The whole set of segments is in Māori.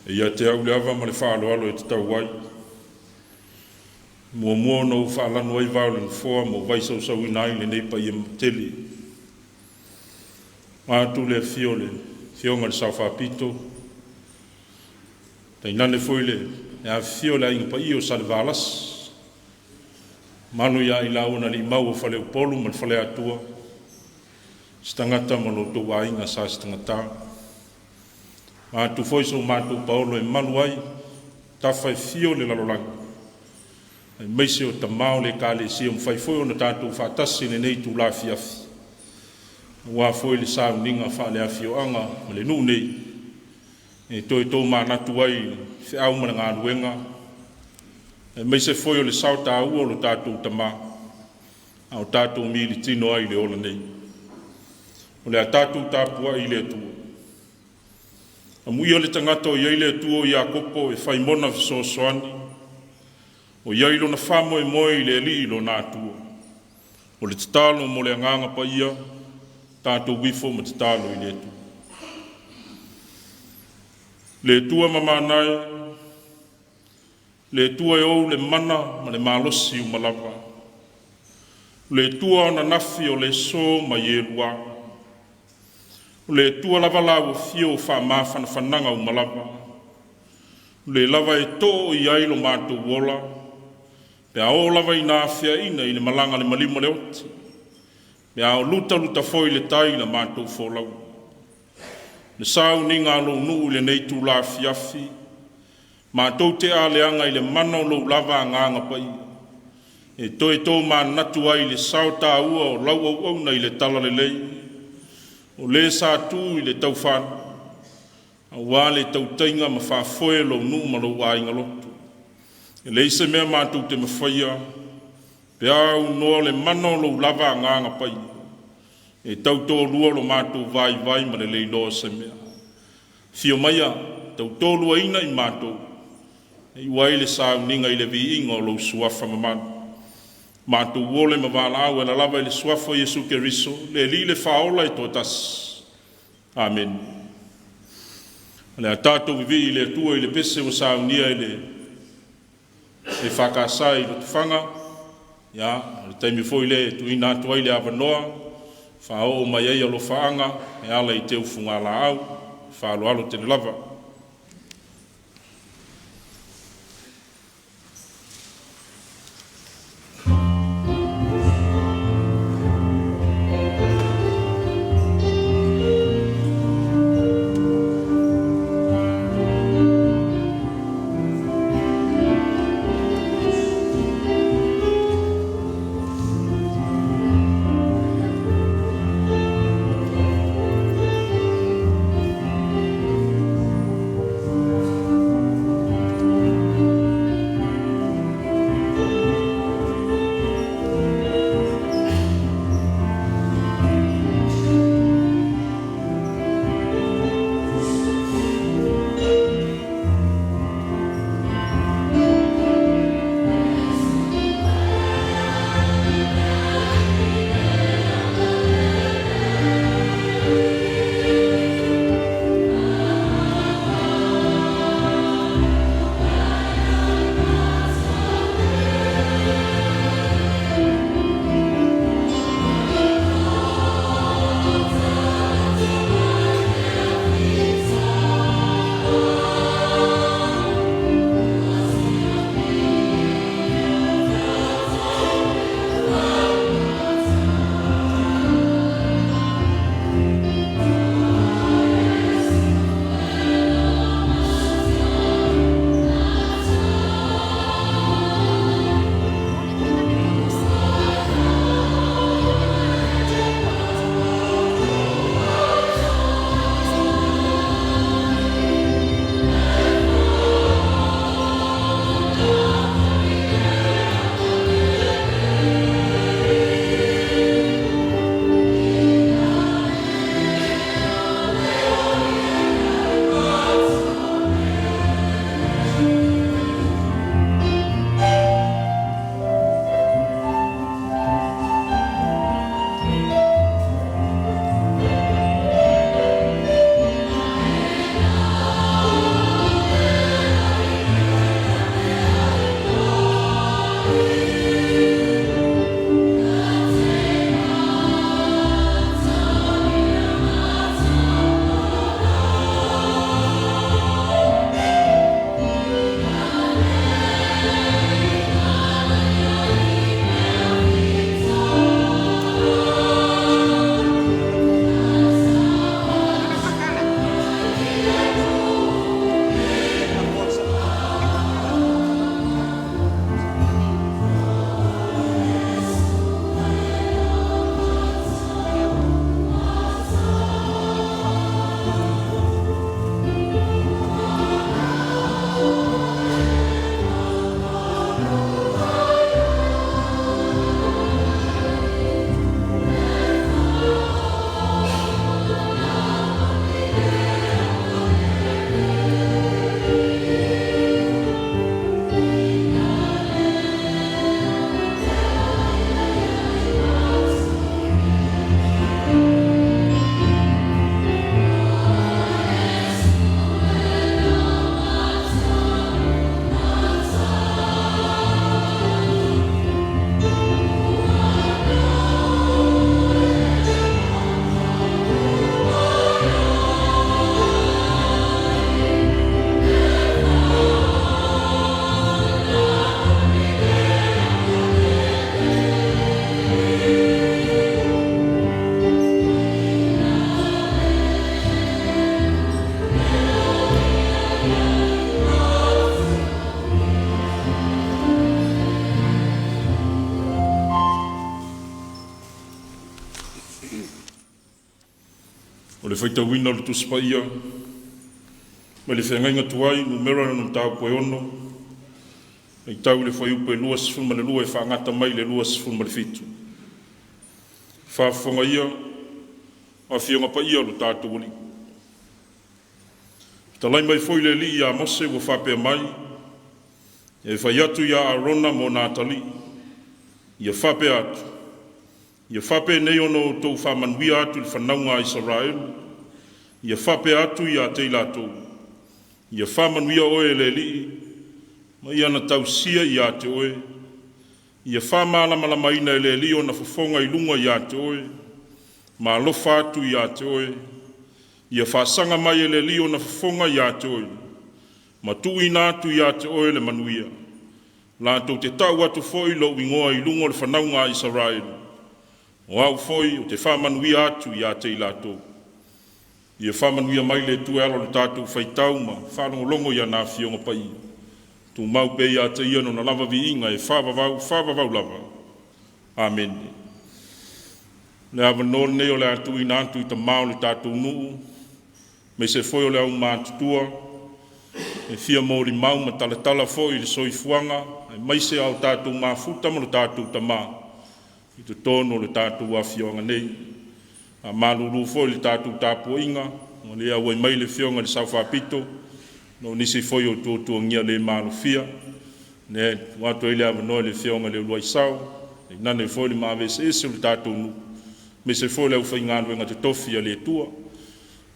Ia te au leava ma le whaaloalo e te tau wai. Mua no whaalanu ai vau foa mo vai sau sau inai le nei pa ia teli. Mātu le fionga le sau whapito. Tai nane foi le fio le inga pa io sa le valas. Manu ia i launa li mau o whale upolu ma le whale atua. Stangata ma lo tō wainga sa stangata. Mātu foi so mātu paolo e maluai. Tawhai fio le lalolanga. Meise o ta mao le kale si o mwhai foi o na tātou whātasi le nei tū la fiafi. Wā foi le Sauniga whale a fio anga ma le nuu nei. E toi tō mānatu ai whi au mana ngā ruenga. Meise foi o le sao tā ua o le tātou ta mā. A o tātou mili tino ai le ola nei. O le a tātou tāpua i le tua. A mui o le tangata o iei le tua o ia kopo e whai mona fisosoani. O iei lo na whamo e moi le li lo nā tua. O le tatalo mo le anganga pa ia, tātou wifo ma tatalo i le tua. Le tua mamanai, le tua e ou le mana ma le malosi o malapa. Le tua o na nafi o le so ma ielua. Le tua lava lau fio wha mawhana whananga o malapa. Le lava e tō i ailo mātou wola. Pe a o lava i nā whia ina i le malanga le malimo le oti. Pe a o luta foi le tai na mātou wholau. Le sau ni ngā lo nuu le nei tū la fiafi. Mātou te a leanga i le mana o lo lava nganga pai. E toi tō mā natu ai le sau tā ua o lau au au na i le tala le lei. O le sa tū i le tau whāna. A wā le tau tainga ma whāfoe lo nuu ma lo wāinga lotu. E le ise mea mātou te mawhaia. Pe au noa le mana lo lava nganga pai. E tau tō lua lo mātou vai ma le leilo se mea. Fio maia, tau tō lua ina i mātou. E wai le Sauniga i le vi ingo lo suafa mamana. Mātou wole ma wala au e la lava i le suafa Jesu Keriso, le li le whaola i tō tas. Amen. Le a tātou vivi i le tua i le pese o Sauniga i le whakasai i le tufanga. Ia, le taimi foi le tu ina atua i le avanoa. Whao o mai ai alo whaanga, e ala i te ufunga la au. Whaalo alo te lava. whaita wina le tuspa ia, ma le whengainga tuai, numera na tau koe ono, i tau le whai upe lua sifun ma le lua e whaangata mai le lua sifun ma le fitu. Whaafonga ia, a whionga pa ia lo tātou uli. Talai mai foi le li ia mose wa whapea mai, e whai atu ia Arona mo Natali, ia whapea atu. Ia whapea nei ono tau whamanuia atu le whanaunga Israel, ia whapea atu ia te ilatou. Ia whamanuia oe le li, ma ia na tau sia ia te oe. Ia whamalama ina le li o na whafonga i lunga ia te oe, ma alofa atu ia te oe. Ia whasanga mai le li o na whafonga ia te oe, ma tuina atu ia te oe le manuia. La tau te tau atu foi lo ingoa i lunga le whanaunga Israel. O au foi o te whamanuia atu ia te ilatou. Ia whamanuia mai le tuelo le tātou whaitau ma whanongolongo ia nā whionga pai. Tu mau pe ia te ia no na lava vi inga e whavavau lava. Amen. Le awa nore nei o le atu ina atu i ta mao le tātou nuu. Me se foi o le au mātutua. E fia mōri mau ma talatala foi le soifuanga. E mai se au tātou mafuta ma le tātou ta maa. I te tono le tātou a whionga nei. A malulu foi le tātou tāpua inga. O le awai mai le whionga le sauwhapito. No nisi foi o tōtua ngia le malu fia. Ne watu ele awa noi le whionga le luai sau. E nane foi le mawese ese le tātou nu. Me se foi le au whaingānu enga te tofia le tua.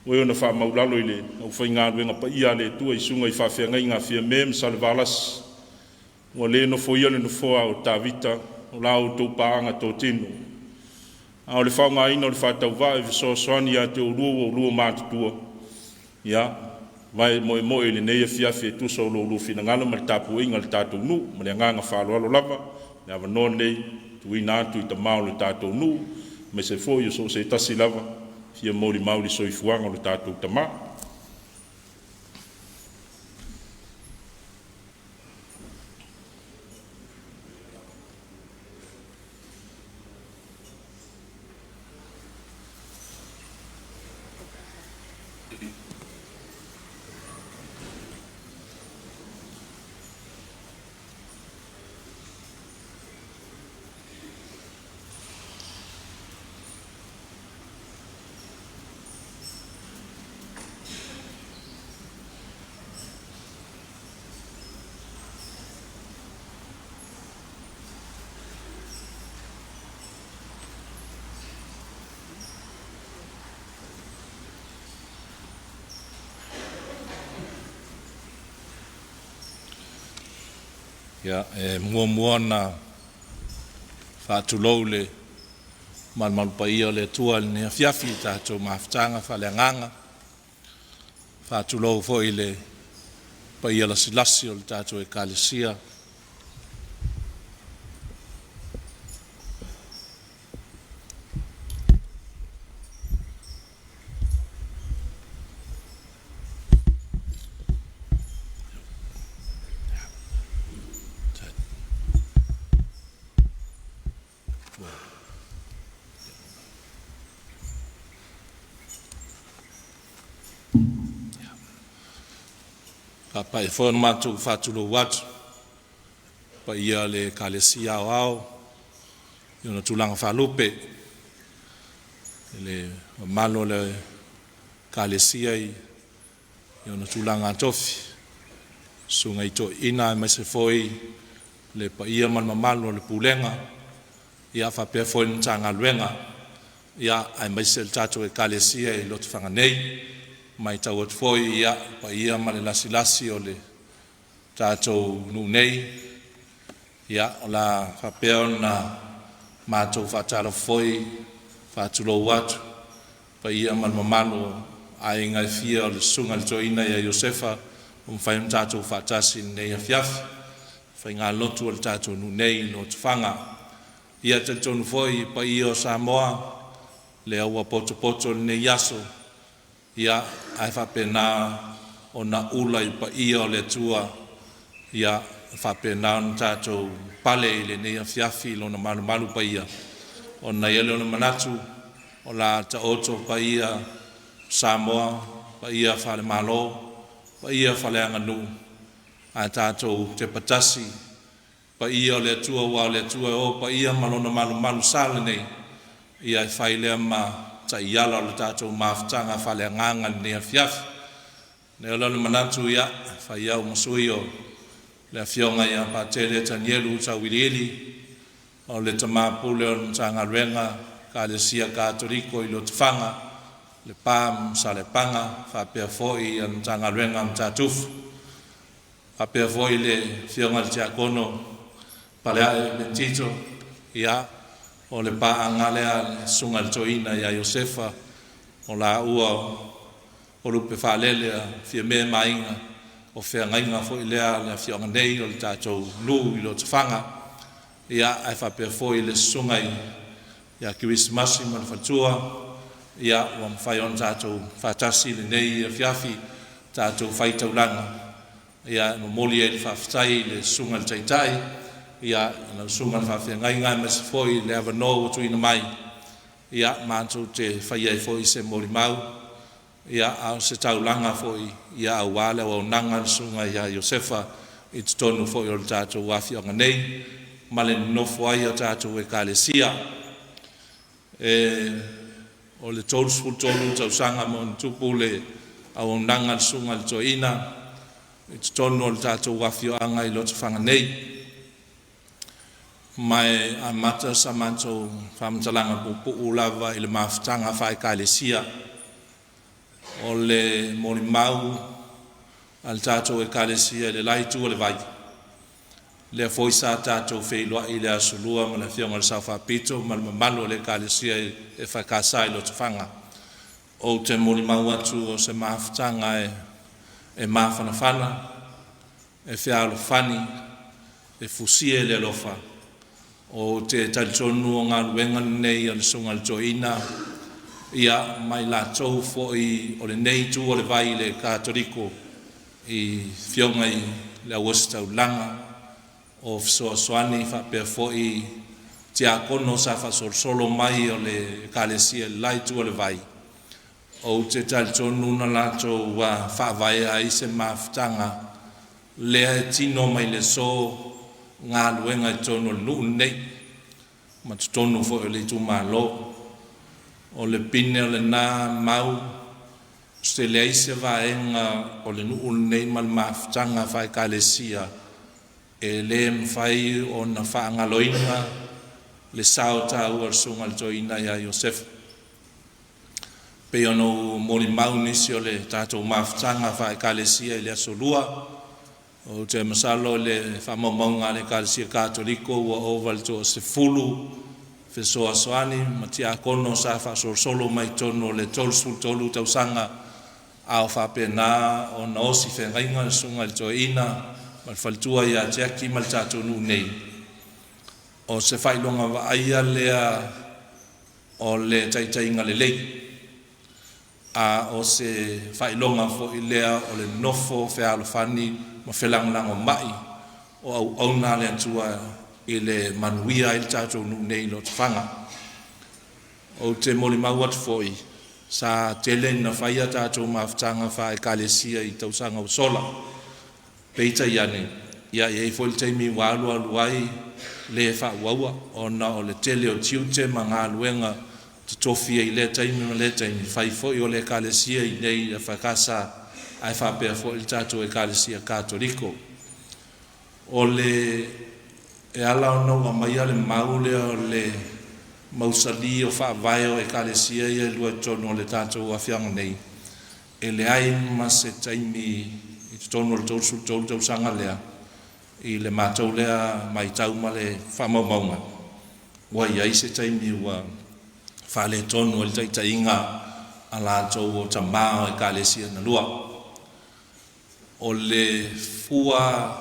O eo na wha maulalo i le au whaingānu enga pa ia le tua. I sunga i whawhianga inga fia mem sa le valas. O le no foi le no foa o tāvita. O lao tō pāanga tō tino. A o le whaunga ina o le whātau wā e viso soani a te o lua mātutua. Ia, vai moe le neia fiafi e tusa o lua fina ngana ma le tāpu inga le tātou nu, ma le nganga whāloalo lava, le awa no nei, tu ina atu i ta mao le tātou nu, me se fo i so se tasi lava, fia mōri mauri soifuanga le tātou ta maa. Ia, mua na whātulou le malmalupa ia le tua le nea fiafi tātou mawhitanga whaleanganga. Whātulou fo i le pa ia lasi o le tātou e kālesia. Pa e whona mātou whātulo watu, pa ia le kālesia o au, iona tūlanga whalupe, le malo le kālesia iona tūlanga tofi, sunga i to ina e maise foi, le pa ia malo le pulenga, ia whapea foi na tanga luenga, ia ai maise le tātou e kālesia i lotu whanganei, mai tau atu foi ia, pa ia ma le lasi o le tātou nunei, ia o la whapea na mātou whātara foi, whātulou atu, pa ia ma le mamalo a ingai fia o le sunga le toina ia Iosefa, whai tātou whātasi nei a fiafi, whai ngā lotu o le tātou nunei no te whanga, ia te tonu foi pa ia o Samoa, le aua poto le nei yaso, ia ai whapena o na ula i pa ia o le tua, ia whapena o na tātou pale i le nea fiafi lo na malu pa ia, o na iele o na manatu, o la ta oto pa ia Samoa, pa ia whale malo, pa ia whale anganu, a tātou te patasi, pa ia le tua wa le tua o, pa ia malona malu sale nei, ia whai lea ma ta iala le tātou mawhtanga whale anganga ni a fiafi. Ne ola le manatu ia, whai au masui o, le fionga ia pa tere ta nielu ta Uilelea, o le tamapule o tanga renga, ka le sia Katoriko I lo tfanga, le pam sa le panga, fa pea foi an tanga renga mtatufu, fa pea foi le fionga le tiakono, palea le tito, ia, o le pa angalea le sunga le toina ia Iosefa, o la ua o lupe fa lelea, fia me mainga, o fea ngainga foi lea le fionga nei, o le tatou lu I lo tfanga, ia ai fa pe foi le sungai ia Christmas man fatua ia o mfai on tatou fatasi le nei fiafi tatou fai taulanga ia no moli e fa ftai le sunga taitai ia no sunga fa fe ngai mas foi le ava no tu ina mai ia mantu te fai ai foi se moli mau ia au se taulanga foi ia wale o nanga sunga ia Iosefa it's tonu foi o tatou wafi o nei male no foi o tātou e kālesia. O le tolu tau sanga mo tupu le au nanga sunga le toina. It's tonu o le tātou wafio anga I lo te whanga nei. Mai a mata sa manto whamtalanga pupu ulava I le mawhtanga whai kālesia. O le mori mau al tātou e kālesia le laitu o le vai. Le foi sa tātou whailoa I le asulua ma le fionga le sauwhapito ma le mamalo le kālesia e whakasai lo te whanga. O te mori mau atu o se mawhtanga e mawhanawhana, e whialo whani, e fusie le lofa. O te talitonu o ngā luenga nei o le sunga le toina, ia mai la tau foi o le nei tu o le vai le Katoriko I fionga I le awasta ulanga, o soasoani fa pe foi tia kono sa fa solo mai o le kalesia lai tu o le vai o te talitonu na lato wa fa vai ai se maftanga le tino mai le so ngā luenga tonu lu nei ma tonu fo le tu malo o le pine o le na mau se le se va enga o le nu nei mal maftanga fa kalesia e le mfai o na whaangaloina le sauta ua sunga le toina ia Iosefa. Pe ono mori maunisi o le tātou mawhtanga whae kālesia I le asolua o te masalo le whamaunga le kālesia Katoriko ua ova le toa se fulu fesoa soani ma tia kono sa whasolo mai tono le tolu tausanga au whapena o na osi whengainga le sunga le toina mal faltua ia jaki mal tātou nu nei. O se whailonga wa aia lea o le taitainga le lei. A o se whailonga fo I lea o le nofo whialo whani ma whelanglango mai. O au auna le atua I le manuia I le tātou nu nei lo te whanga. O te moli mauat fo I sa tele na whaia tātou mawhtanga whae kālesia I tausanga o sola. Peita iane, ia e foi teimi walu aluai le fa wawa ona o le tele o tiute ma ngā luenga te tofi I le taimi fai foi o le kalesia I nei a whakasa ai whapea foi I tātou e kalesia Katoriko. O le e ala o nau a mai ale maule o le mausali o whaavai o e kalesia I e lua tono o le tātou a whianga nei. E le ai ma se taimi tono le tau sanga lea I le mātou lea mai tau ma le whamaumaunga. Wa iai se taimi ua whale tonu le taitainga a lātou o tamao e kālesia na lua. O le fua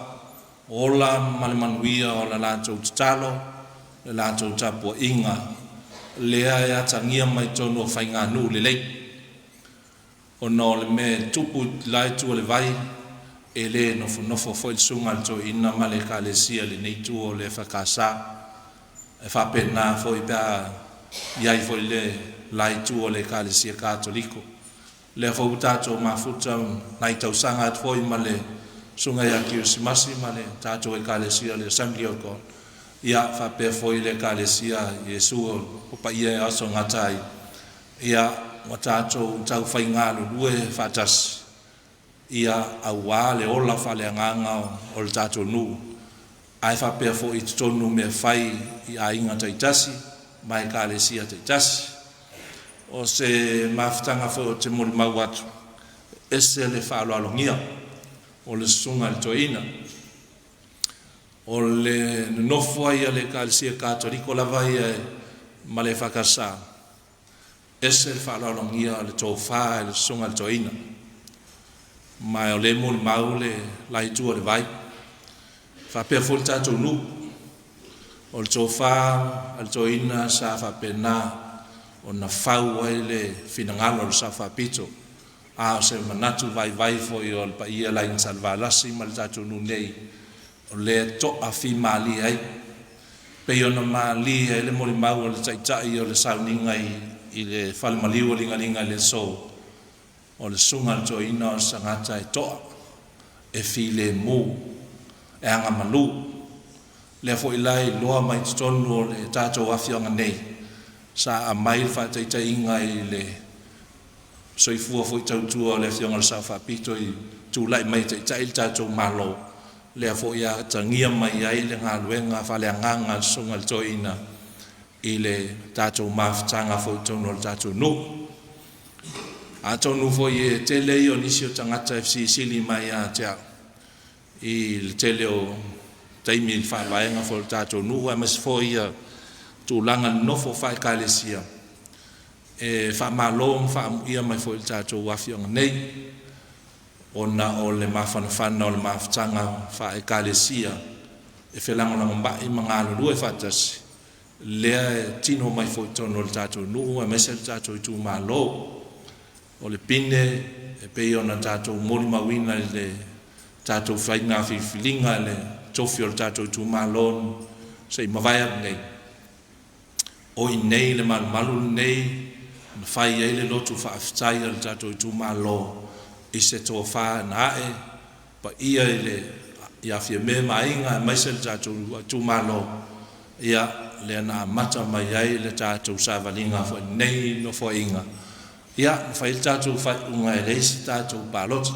ola ma le manuia o la lātou tatalo, le lātou tapua inga, lea e atangia mai tonu o whainga nu le lei. O no le me tupu lai tu le vai, e le nofo foi sunga to ina male kalesia le nei tu o le whakasa e whapena foi pia iai foi le lai tu o le kalesia Katoriko le fo tato mafuta nai tau sanga at foi male sunga ya Kirsimasi male tato e kalesia le Assembly of God ia fa pe foi le kalesia Yesu o pa ia aso ngatai ia wa tato tau fai ngalo due fatas ia awa le ola fa le nganga o le tato nu ai fa pe foi tonu me fai ia inga taitasi mai kalesia taitasi o se maftanga fo te mul mawatu ese le fa lo alongia o le sunga le toina o le nofo ia le kalsia katoliko la vai ma le fakasa ese le fa lo alongia le tofa le sunga le toina ma o le mul maule la itu le vai fa pe fo tato nu o le tofa le toina sa fa pena o na fau ai le finangalo le safa pito a se manatu vai fo i ol pa ia la in salvalasi mal tatu nu nei o le to a fi mali ai pe yo no mali ai le moli mau le tai o le Sauniga i le fal Maliu linga le so o le sunga to ina sangata e to e fi le mu e anga malu le fo ilai loa mai tonu le tatu a fi anga nei sa a mai fa tai inga i le soifua foi tautua le fionga sa fa pito i tu lai mai tai tatu malo le fo ia tangia mai ai le ngaluenga fa le nganga sunga toina i le tatu maftanga foi tono tatu no a tonu foi tele i onisio tangata FC sili mai a tia i le tele o taimi fa vaenga fo tatu no a mas foi tu langa nofo fa kalesia e fa malom fa ia mai fo tato wafiong nei ona o le mafana o le maftanga fa kalesia e felanga na mba i mangalo lu e fatas le tino mai fo tono tato nu e mesel tato tu malo o le pine e pe ona tato moli mawina le tato faina fi filinga le tofio tato tu malon sei mavaya nei o nei le malu nei fai ele lotu fa aftai le tato tu malo i se to fa na e pa ia ele ia fi me mainga mai se tato tu malo ia le na mata mai ai le tato sa valinga fo nei no fo inga ia fai tato fa unga ele se tato balot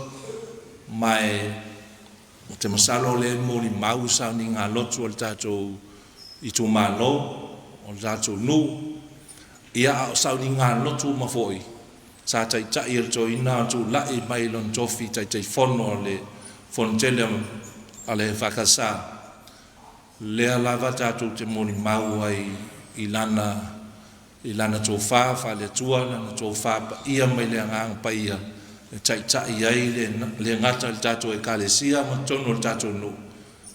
mai te masalo le moli mau sa ninga lotu le tato i tu malo o zato nu ia Sauniga lotu mafoi sa tai il toina tu lai mai lon tofi tai fono le fontele ale fakasa le lava tatu te moni mau ai ilana tofa fa le tua na tofa ia mai le ngang pa ia tai ai le ngata le tatu e kalesia ma tono tatu nu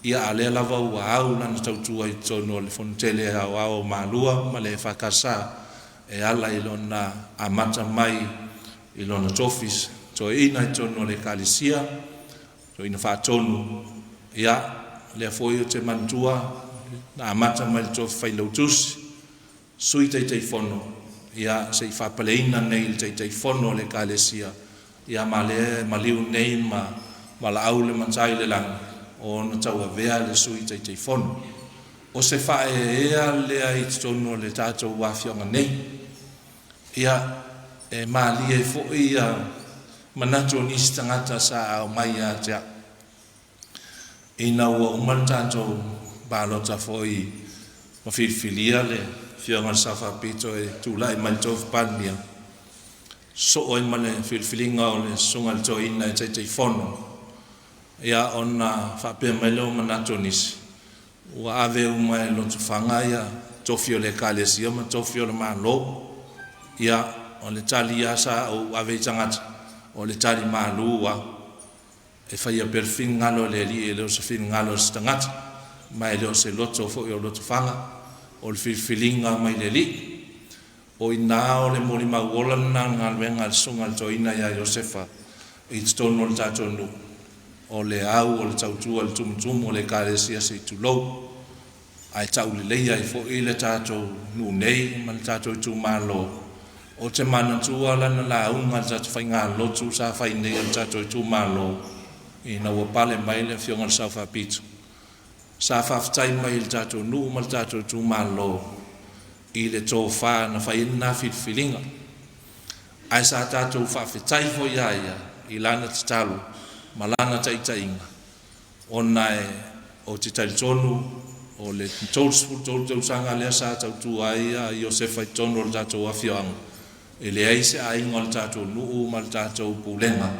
ia ale lava wa au na tautua i tono le fontele au malua ma le fakasa e ala ilona amata mai ilona tofis to ina tono le kalisia to ina fa tonu ia le foi te mantua na amata mai to fai lotus sui te fono ia se fa paleina nei te fono le kalisia ia male Maliu nei ma la aule manzai le lang o na tau vea le sui te fono o se fa ea le ai tono le tato wafionga nei ia e mali e fo ia manato ni stangata sa mai a tia ina o mantato balota foi o filia le fionga sa fa pito e tu lai mantov pania so o mane filinga o le sunga to ina te fono ia ona fa pe melo manatonis wa ave uma lo tfangaya tofio le kalesia ma tofio le malo ia o le talia sa o ave jangat o le tali malua e fa ia perfin ngalo le li le so fin ngalo stangat mai le se loto fo yo loto fanga o le filinga mai le li o ina o le moli magola na ngalwenga sunga toina ya Iosefa it's tono le tatonu o le au o le tautua o le tumutumu o le kalesia se tulou ai tau le leia i fo i le tatou nu nei ma le tatou tu malo o te mana tua lana la unga tatu whainga lotu sa whainei al tatu tu malo i na wapale mai le fionga le sauwha pitu. Sa whaftai mai il tatu nu mal tatu tu malo i le tō wha na whaina whifilinga. Ai sa tatu whawhitai fo iaia i lana te talu ma lana taitainga. Ona o te taitonu o le tōl sanga lea sa tautu ai a Iosefa i tonu o le tatu awhioanga. E le aise a inga o le tatu nuu ma le tatu pulenga.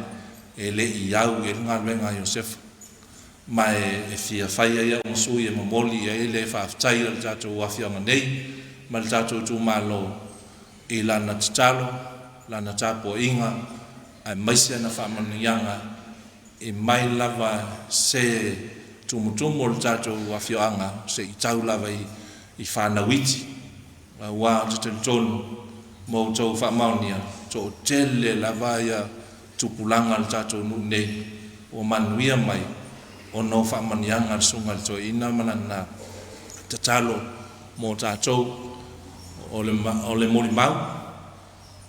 E le i au e ngā luenga Iosefa. Ma e fia whaia ia msui e mamoli e le whaftai o le tatu awhioanga nei. Ma le tatu tu malo i lana tatalo, lana tapo inga. Ai maise na whamanianga i mai lava se tumutumu o le tatu awhioanga se i tau lava i whanawiti. Wa te tonu mo tau whamaunia, tō tele lava ia tupulanga le tatu nu nei o manuia mai o no whamanianga le sunga le tō ina manana tatalo mo tātou o le mori mau.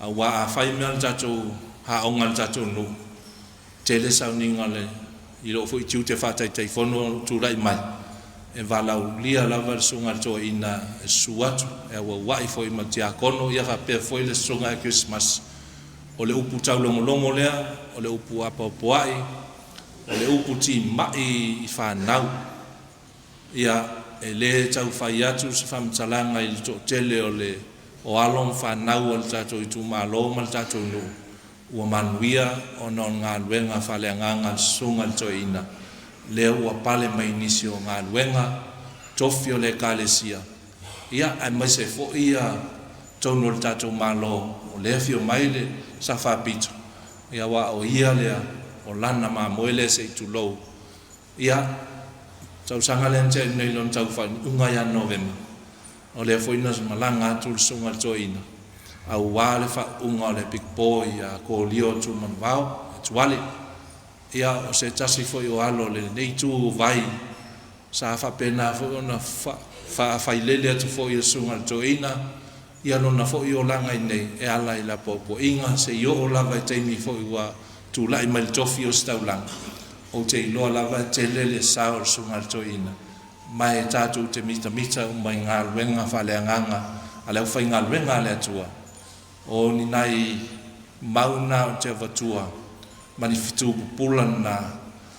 A wā a whaimea le tātou haonga le tātou nu. Tele Sauniga le i lo fu i tiu te whatai teifono tūrai mai. E walau lia lava le sunga le tō ina e suatu. E awa wai fo i ma te akono ia ka pia fo i le sunga e Christmas. O le upu tau longo lea, o le upu apapoai, o le upu ti mai i whanau. Ia e le tau whai atu se whamtalanga i le tō tele o along whanau o le tātou i tū malo ma le tātou nu. Ua manuia o non ngā luenga whaleanganga sunga le tō ina. Lea ua pale mai nisi o ngā luenga, tofi o le kālesia. Ia ai mai se fo ia tonu o le tātou malo o lea fio mai le sa whapito. Ia wa o ia lea o lana ma moele se i tulou. Ia tau sanga le nte nei lon tau whai unga ia novema. O lea fo ina malanga atu le sunga le tō ina. Au wā le wha unga o le big boy a ko lio tu manwao, e tuale. Ia o se tasi fo i o alo le nei tu vai sa whapena fo ona whailele atu fo i le sunga le tō ina. Ia lona fo i o langa i nei e ala i la popo inga se i o lava i teimi fo i wa tu lai mai tofi o staulanga. O te iloa lava te lele sao le sunga le tō ina. Mai tātou te mita o mai ngā luenga whaleanganga a leo whai ngā luenga le atua. O ni nai mauna o te avatua mani fitu pupulana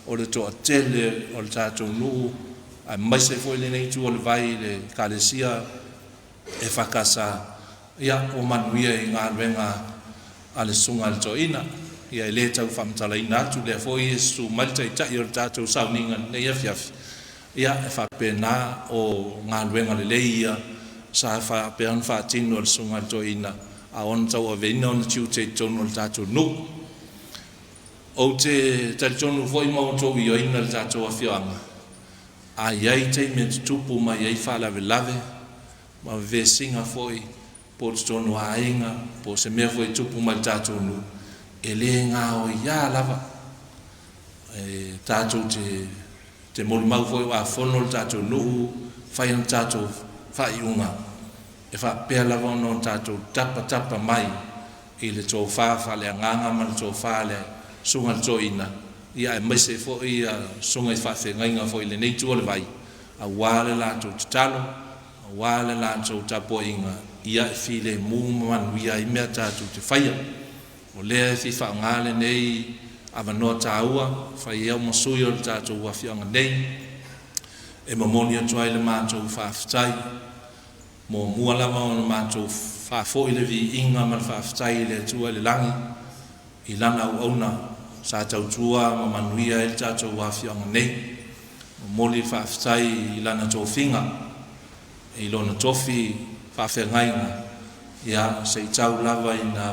o le toa tele o le tātou nuu a maise fo i le nei tu o le vai le kālesia e whakasa. Ia o manuia i ngā luenga a le sunga le tō ina. Ia le tau whamtala ina atu le fo i esu malta i tai o le tātou Sauniga nei afiafi. Ia e whapena o ngā luenga le leia sa whapean whaatino le sunga le tō ina. A on tau a veina o na tiu te tonu le tātou nu. O te tali tonu fo i mau tō i o ina le tātou awhioanga. A iai te me te tupu ma iai whalawe lave. Ma ve singa fo i po te tonu a inga. Po se mea fo i tupu ma le tātou nu. E le ngā o ia lava. E tātou te mori mau fo i wa whono le tātou nu. Whai an tātou whai unga. E wha pēr lava ono tātou tapa mai i le tō whawhale a nganga ma le tō whale sunga le tō ina. Ia e maise fo i sunga i whawhengainga fo i le nei tua le vai. A wāle lātou te talo, a wāle lātou tapo inga. Ia e while mūmanu ia i mea tātou te whaia. O lea e whiwha ngāle nei awanoa tāua, whai eo masui o le tātou wawhianga nei. E mamoni atu ai le mātou whawhitai. Mo mua lava o na mātou whafo i le vi inga ma le whawhitai le tua le langi. I lana au auna sa tautua ma manuia e le tātou wawhianga nei. Mo moli whawhitai i lana tō whinga. I lona tofi whawhengainga. Ia se i tau lava i nā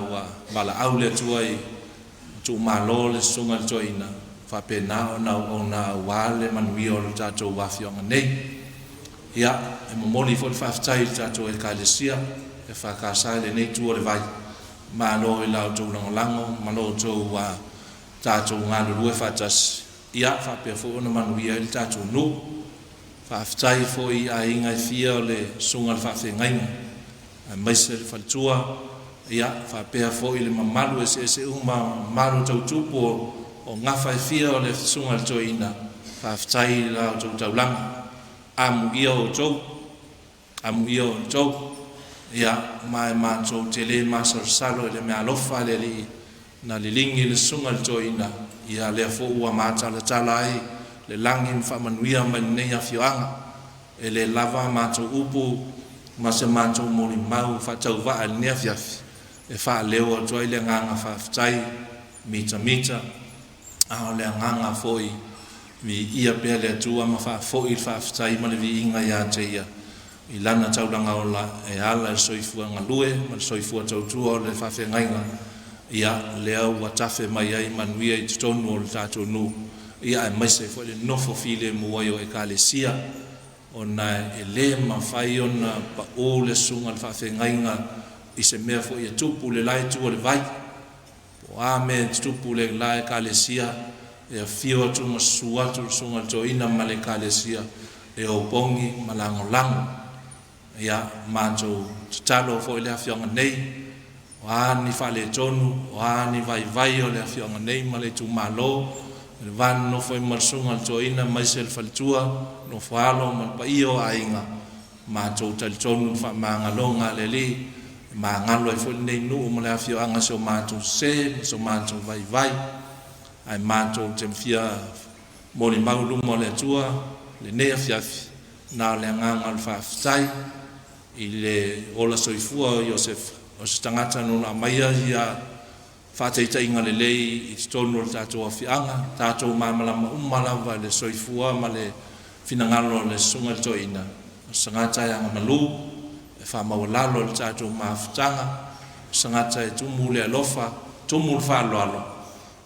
wala au le tua i tu malo le sunga le tō ina. Whapena o nā wale manuia o le tātou wawhianga nei. Ia, e mamoli fo le whawhitai le tātou e kālesia, e whakasai le nei tua le vai. Malo i lau tau lango, malo tau tātou ngā lurue whatasi. Ia, whapea fo ona manuia i le tātou nu. Whawhitai fo i a inga i fia o le sunga le whawhengainga. A maise le whalitua, ia whapea fo i le mamalu se malu tautupo o ngawhai fia o le sunga le toina whaftai la o tau taulanga amu ia o tau ia mai mātou te le māsar salo le mea lofa le li na le lingi le sunga le toina ia le fo ua mātala tala ai le langi mwhamanuia mai nei a fioanga e le lava mātou upu ma se mātou mori mau whatau waa le nea fiafi e wha leo o toi le nganga whaftai mita a le nganga foi vi ia pea le atua ma wha foi whaftai ma le vi inga ia te ia i lana taulanga o la e ala e soifua ngalue ma le soifua tautua o le whawhengainga ia lea ua tafe mai ai manuia i tutonu o le tātou nu ia e maise foi le nofo file muai o e kalesia o na e le mawhai o na pa o le sunga le whawhengainga i se mea foi e tupu le lai tu o le vai po a me tupu le lai kalesia e a fio atu ma suatu sunga toina ma le kalesia e o pongi ma lango ia mātou talo foi le afionga nei o ani whale tonu o ani vai o le afionga nei ma le tu malo le van no foi marsunga toina mai se le faltua no falo ma pa io ainga mātou tal tonu fa mangalonga le li ma ngalo e foi nei nu mo le afionga so mātou so mātou vai ai mātou te fia mori maulu mo le tua le nea fiafi na le nganga le whaftai i le ola soifua Iosefa o se tangata no na maia ia whateita inga le lei i tonu le tātou awhianga tātou mamalama umalava le soifua ma le finangalo le sunga le toina o sangata ia ngamalu e whamawalalo le tātou mawhitanga o sangata e tumu le alofa tumu le whaloalo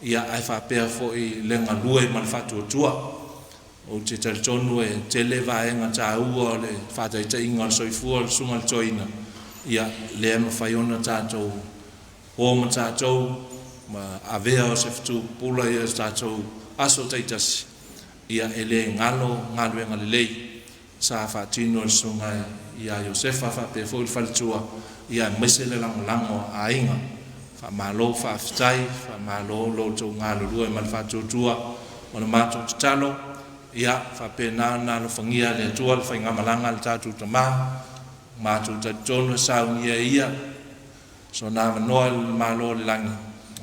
ia ai whapea fo i le ngalue ma le whatuatua o te talitonu e tele vaenga tā ua le whataita inga le soifua le sunga le toina ia le ema whaiona tātou o ma tātou ma avea o se fitu pula ia tātou aso taitasi ia ele ngalo e ngalelei sa whatino le sunga ia Iosefa whapea fo i whalitua ia mese le lango a inga whamalo whaftai whamalo loutou ngalurua ma le whatuatua o le mātou talo ia whapena na lo whangia le atua le whainga malanga le tātou tamā mātou tatonu Sauniga ia so nā manoa le malo le langi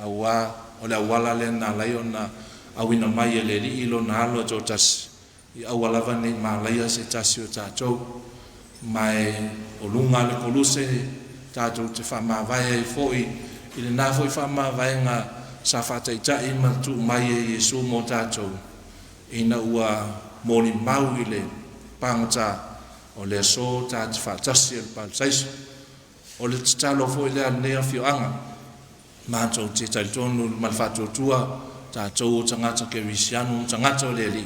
aua o le awala le nā lai o na awina mai e le li ilo na alo tō tasi i awalawa ni mālaia se tasi o tātou mai o lunga le koluse tātou te whamawai e foi i le nā foi whamawai ngā sa whataitai ma tu mai e Yesu mō tātou ina ua moni mau i le pangata o le so tāti whatasi e le palsaisa o le talo fo i le anea fioanga mātou te talitonu malwhatuatua tātou o tangata kerisianu tangata o le li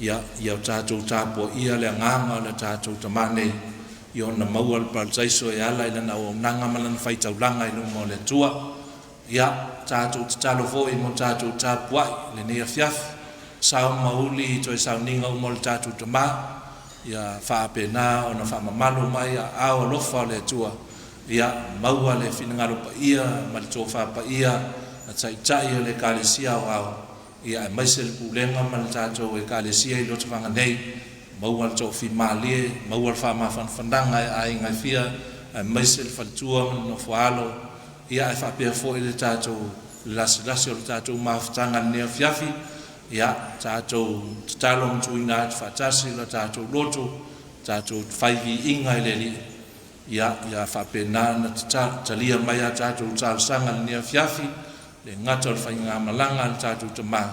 ia tātou tāpua ia le nganga o le tātou tamane i ona maua le palsaiso e ala i lana o nanga malana whaitaulanga i numa o le tua ia tātou te talo fo i mo tātou tāpua le nea fiafi sao mauli i toi Sauniga o mo le tātou tamā ia whaapena o na whamamalo mai a ao lofa o le tua ia maua le finangalo pa ia ma le tō whapa ia a taitai o le kalesia o ao ia e maise le pulenga ma le tātou e kalesia i loto whanganei maua le tō whimalie maua le whamawhanwhandanga e ai ngai fia e maise le whalitua ma le nofoalo ia e whapea fo i le tātou lasi o le tātou mawhatanga nea fiafi ia tātou tatalo mtuina atu whatasi la tātou loto tātou whaivi inga i le li ia whapena na talia mai a tātou tālasanga le nea fiafi le ngata o le whainga malanga le tātou tamā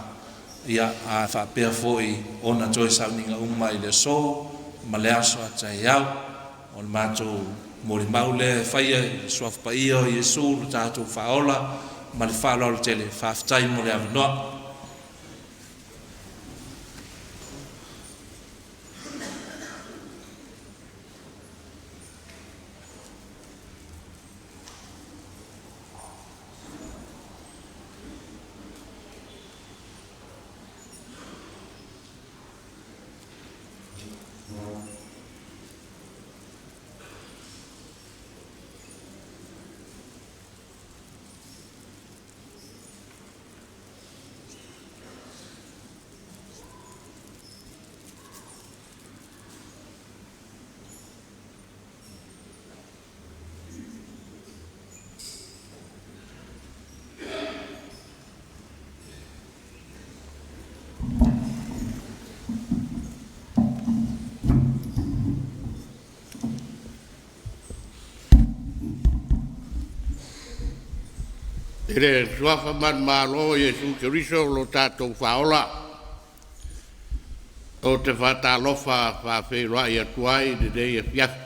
ia a whapea foi ona toi Sauniga uma i le so ma le aso a tai au o le mātou mori maule whaia i suafu pa ia o Yesu le tātou whaola ma le whaola le tele whaftai mo le avanoa Ele suafa man malo Yesu Keriso lo tātou whaola. O te whatalofa whawheroa i atuai de dei a fiafi.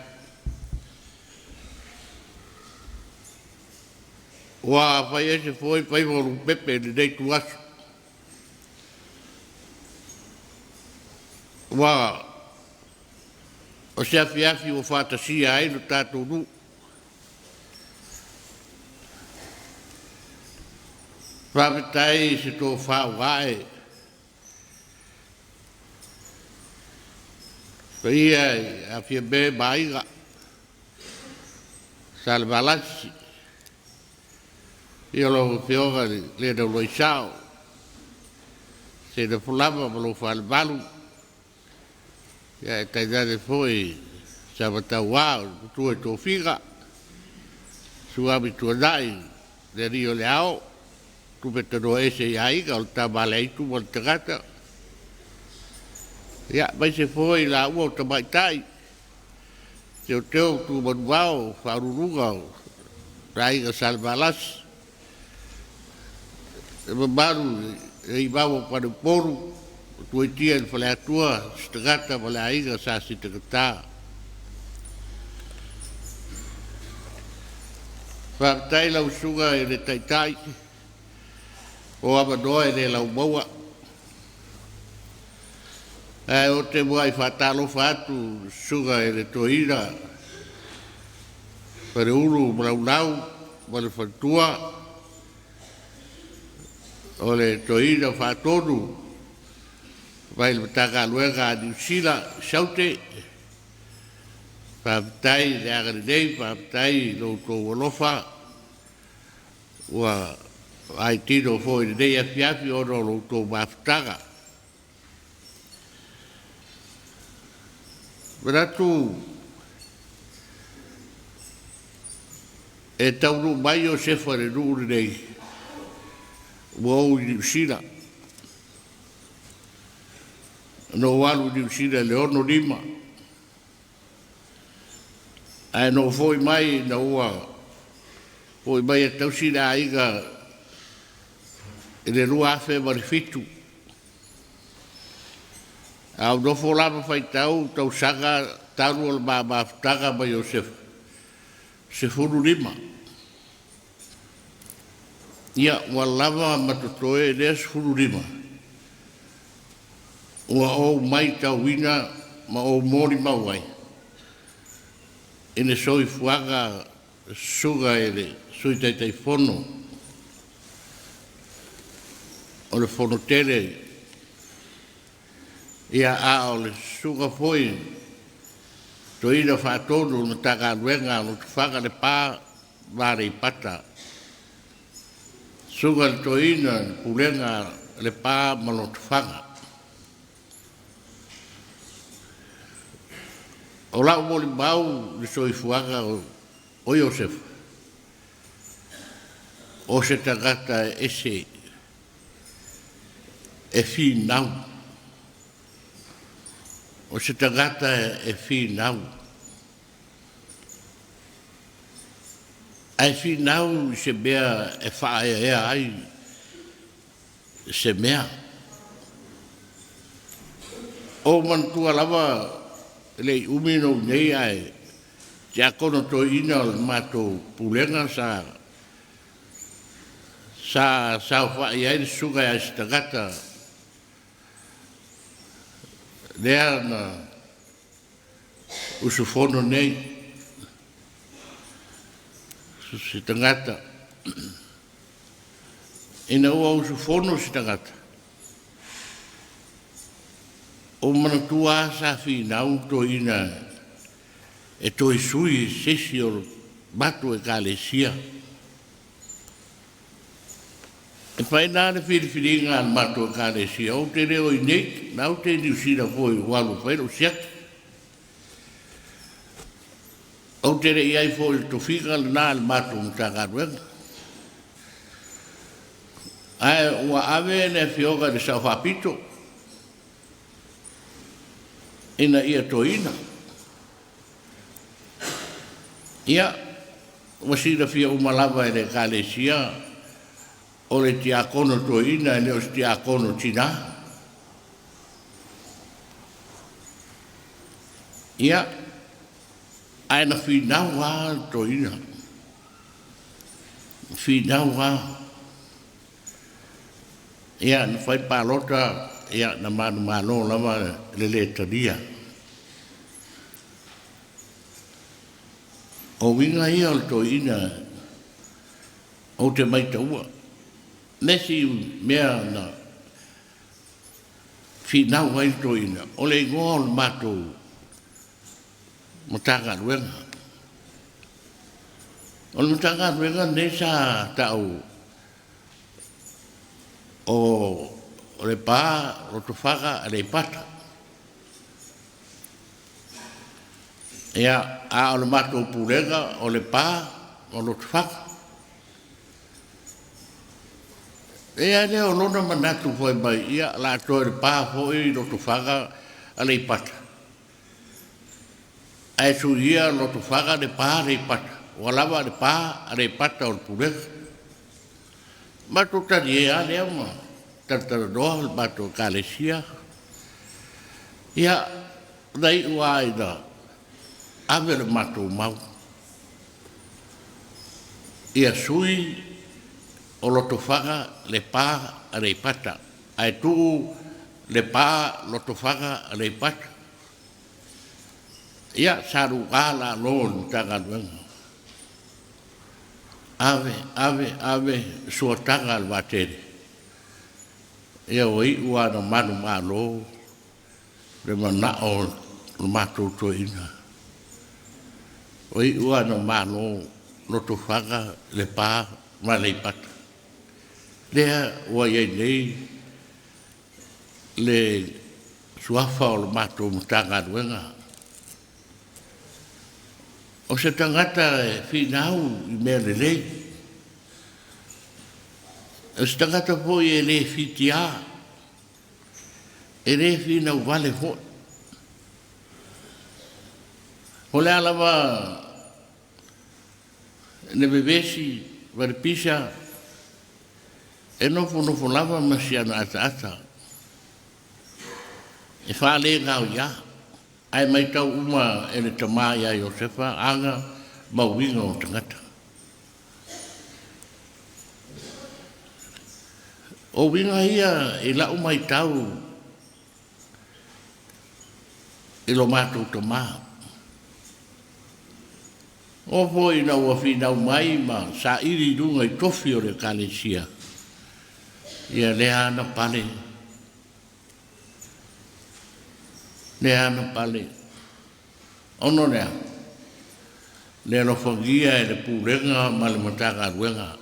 Wa whai ese foi pai moru pepe de dei tuasu. Wa o sea fiafi o whatasia ai lo tātou nu. Whapetai se tō whauae. Ia a fia be maiga. Salvalasi. Ia lo whioga le na loisao. Se na fulama ma lo whalvalu. Ia e tainare foi sa matau wao, tu e tō whiga. Suami tuanai, le rio le ao. Tu betano ese iaiga o ta malei tu mo te gata. Ia, mai se foi la ua o ta maitai. Te o teo tu manuao, whaururunga o raiga salvalas. E mamaru e i mawa panu poru. Tu e tia i whale atua, te gata wale aiga sa si te gata. Whaamtai lau sunga e le taitai. O amanoa e le lau maua. O te mua i whatalo whatu sunga e le toira. Pare uru mraunau, mare whantua. O le toira whatonu. Vai le taka luenga a New Zealand, saute. Whaamtai le agarinei, whaamtai lo tō walofa. Ua ai tino foi de dei a fiafi o lo tō mafutaga. Meratu e tauru mai Iosefa le nuri nei ua New Zealand. No walu New Zealand le ono lima. Ai no foi mai na ua foi mai e tausina aiga e le rua afe marifitu. Au no folama fai tau sanga taru al mafutaga mai Iosefa. Se furu lima. Ia walava matotoe le se furu lima. Ua o mai tau wina ma o mori mawai. Ine soi fuaga suga ele soi taitai fono. O le fonotele ia a o le suga foi to ina whatonu na taka luenga o te whanga le pā vare i pata. Suga le to ina pulenga le pā malo te whanga. O lau moli mau le soifuanga o Iosefa. O se tagata ese e finau. O se tagata e finau. Ai finau se mea e whae e ai se mea. O mantua lava le umino nei ai te akono to ina mato pulenga sa whae ai suga ai se tagata lea na usufono nei se tangata ina ua usufono se tangata o manatua sa finau to ina e to isui sesi o batu e kalesia e pai nane whiriwhiringa al matu e kalesia o te reo i nek nau te niusira foi walu whaero siak o te rei ai foi to whiga na al matu mtakaruenga ai ua ave ne fioga de sa whapito ina ia toina. Ia, wasira fia umalava e le kalesia, o le tiakono to ina e le o tiakono tina. Ia, aina whinaua to ina. Whinaua. Ia, na whai pālota, ia, na mano lama le tadia. O winga ia o to ina, o te mai taua. Nesi mea na whinau ai to ina, o le ingoa o le mātou matanga ruenga. O le matanga ruenga nesa tau o le pā, o to whaka, le pata. Ia, a o le mātou pūrenga, o le pā, o lo to whaka. Ea leo lona manatu foi mai ia la toi pa foi lo to faga ale pata. Ai su ia lo to faga de pa ale pata. O lava de pa ale pata o pure. Ma to ta dia leo ma. Tata do ba to kalesia. Ia dai uai da. Ave le mato mau. Ia sui o loto whaka le pā a rei pata. Ai tu le pā loto whaka a rei pata. Ia saru ala lon tanga duenga. Ave, sua tanga al watere. Ia oi ua na manu malo. Le mana o le mato to ina. Oi ua na malo loto whaka le pā ma rei pata. Lea ua iei nei le suafa o le mātou mutanga ruenga. O se tangata e whinau i mea le lei. O se tangata po i e le whitia. E le whinau vale ho. Ho le alawa ne bebesi vare pisa e nofo lava masiana ata. E whale ngau ia. Ai mai tau uma e le tamā ia Iosefa anga mauinga o tangata. O winga ia e lau mai tau e lo mātou tamā. O foi na ua whinau mai ma sa iri runga i tofi o le kalesia. Ia lea ana pale. Lea ana pale. Ono lea. Lea no whangia e le pūrenga ma le mataka ruenga.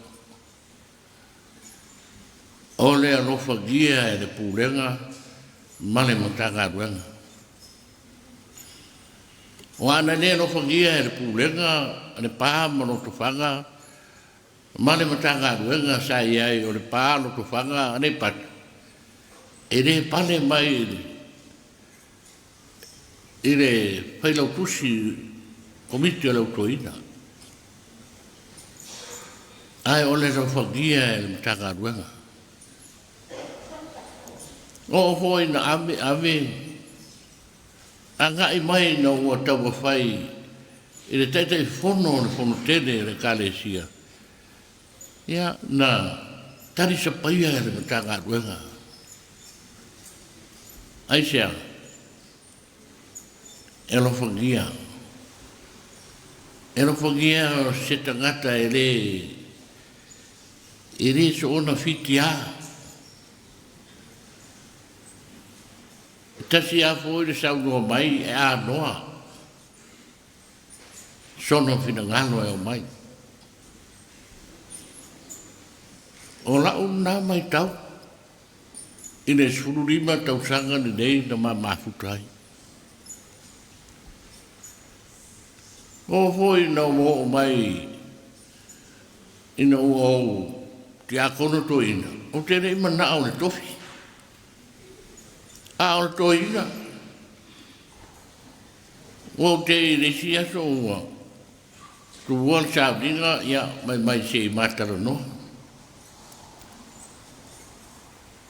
O lea no whangia e le pūrenga ma le mataka ruenga. O ana lea no whangia e le pūrenga le pā mano to whanga ma le matanga ruenga sa iai o le pālo to whanga ane pat. E le pale mai i le whailau pusi komiti o lautoina. Ai o le whangia e le matanga ruenga. O hoi na ame anga i mai na ua taua whai i le taitai whono le whono tene le kalesia. Ia, na tari sa paia e le matanga ruenga. Ai sea, e lo whangia. E lo whangia o se tangata e le so ona whitia. Tasi a fo le saunua mai e a noa. Sono finangalo e o mai. O lau nā mai tau. I le sururima tau sanga ni nei na mafutai. O foi na o mai. Ina o te a kono to ina. O te rei mana o le tofi. A o to ina. O te resia so ua. Tu wal sabringa ia mai se matara no.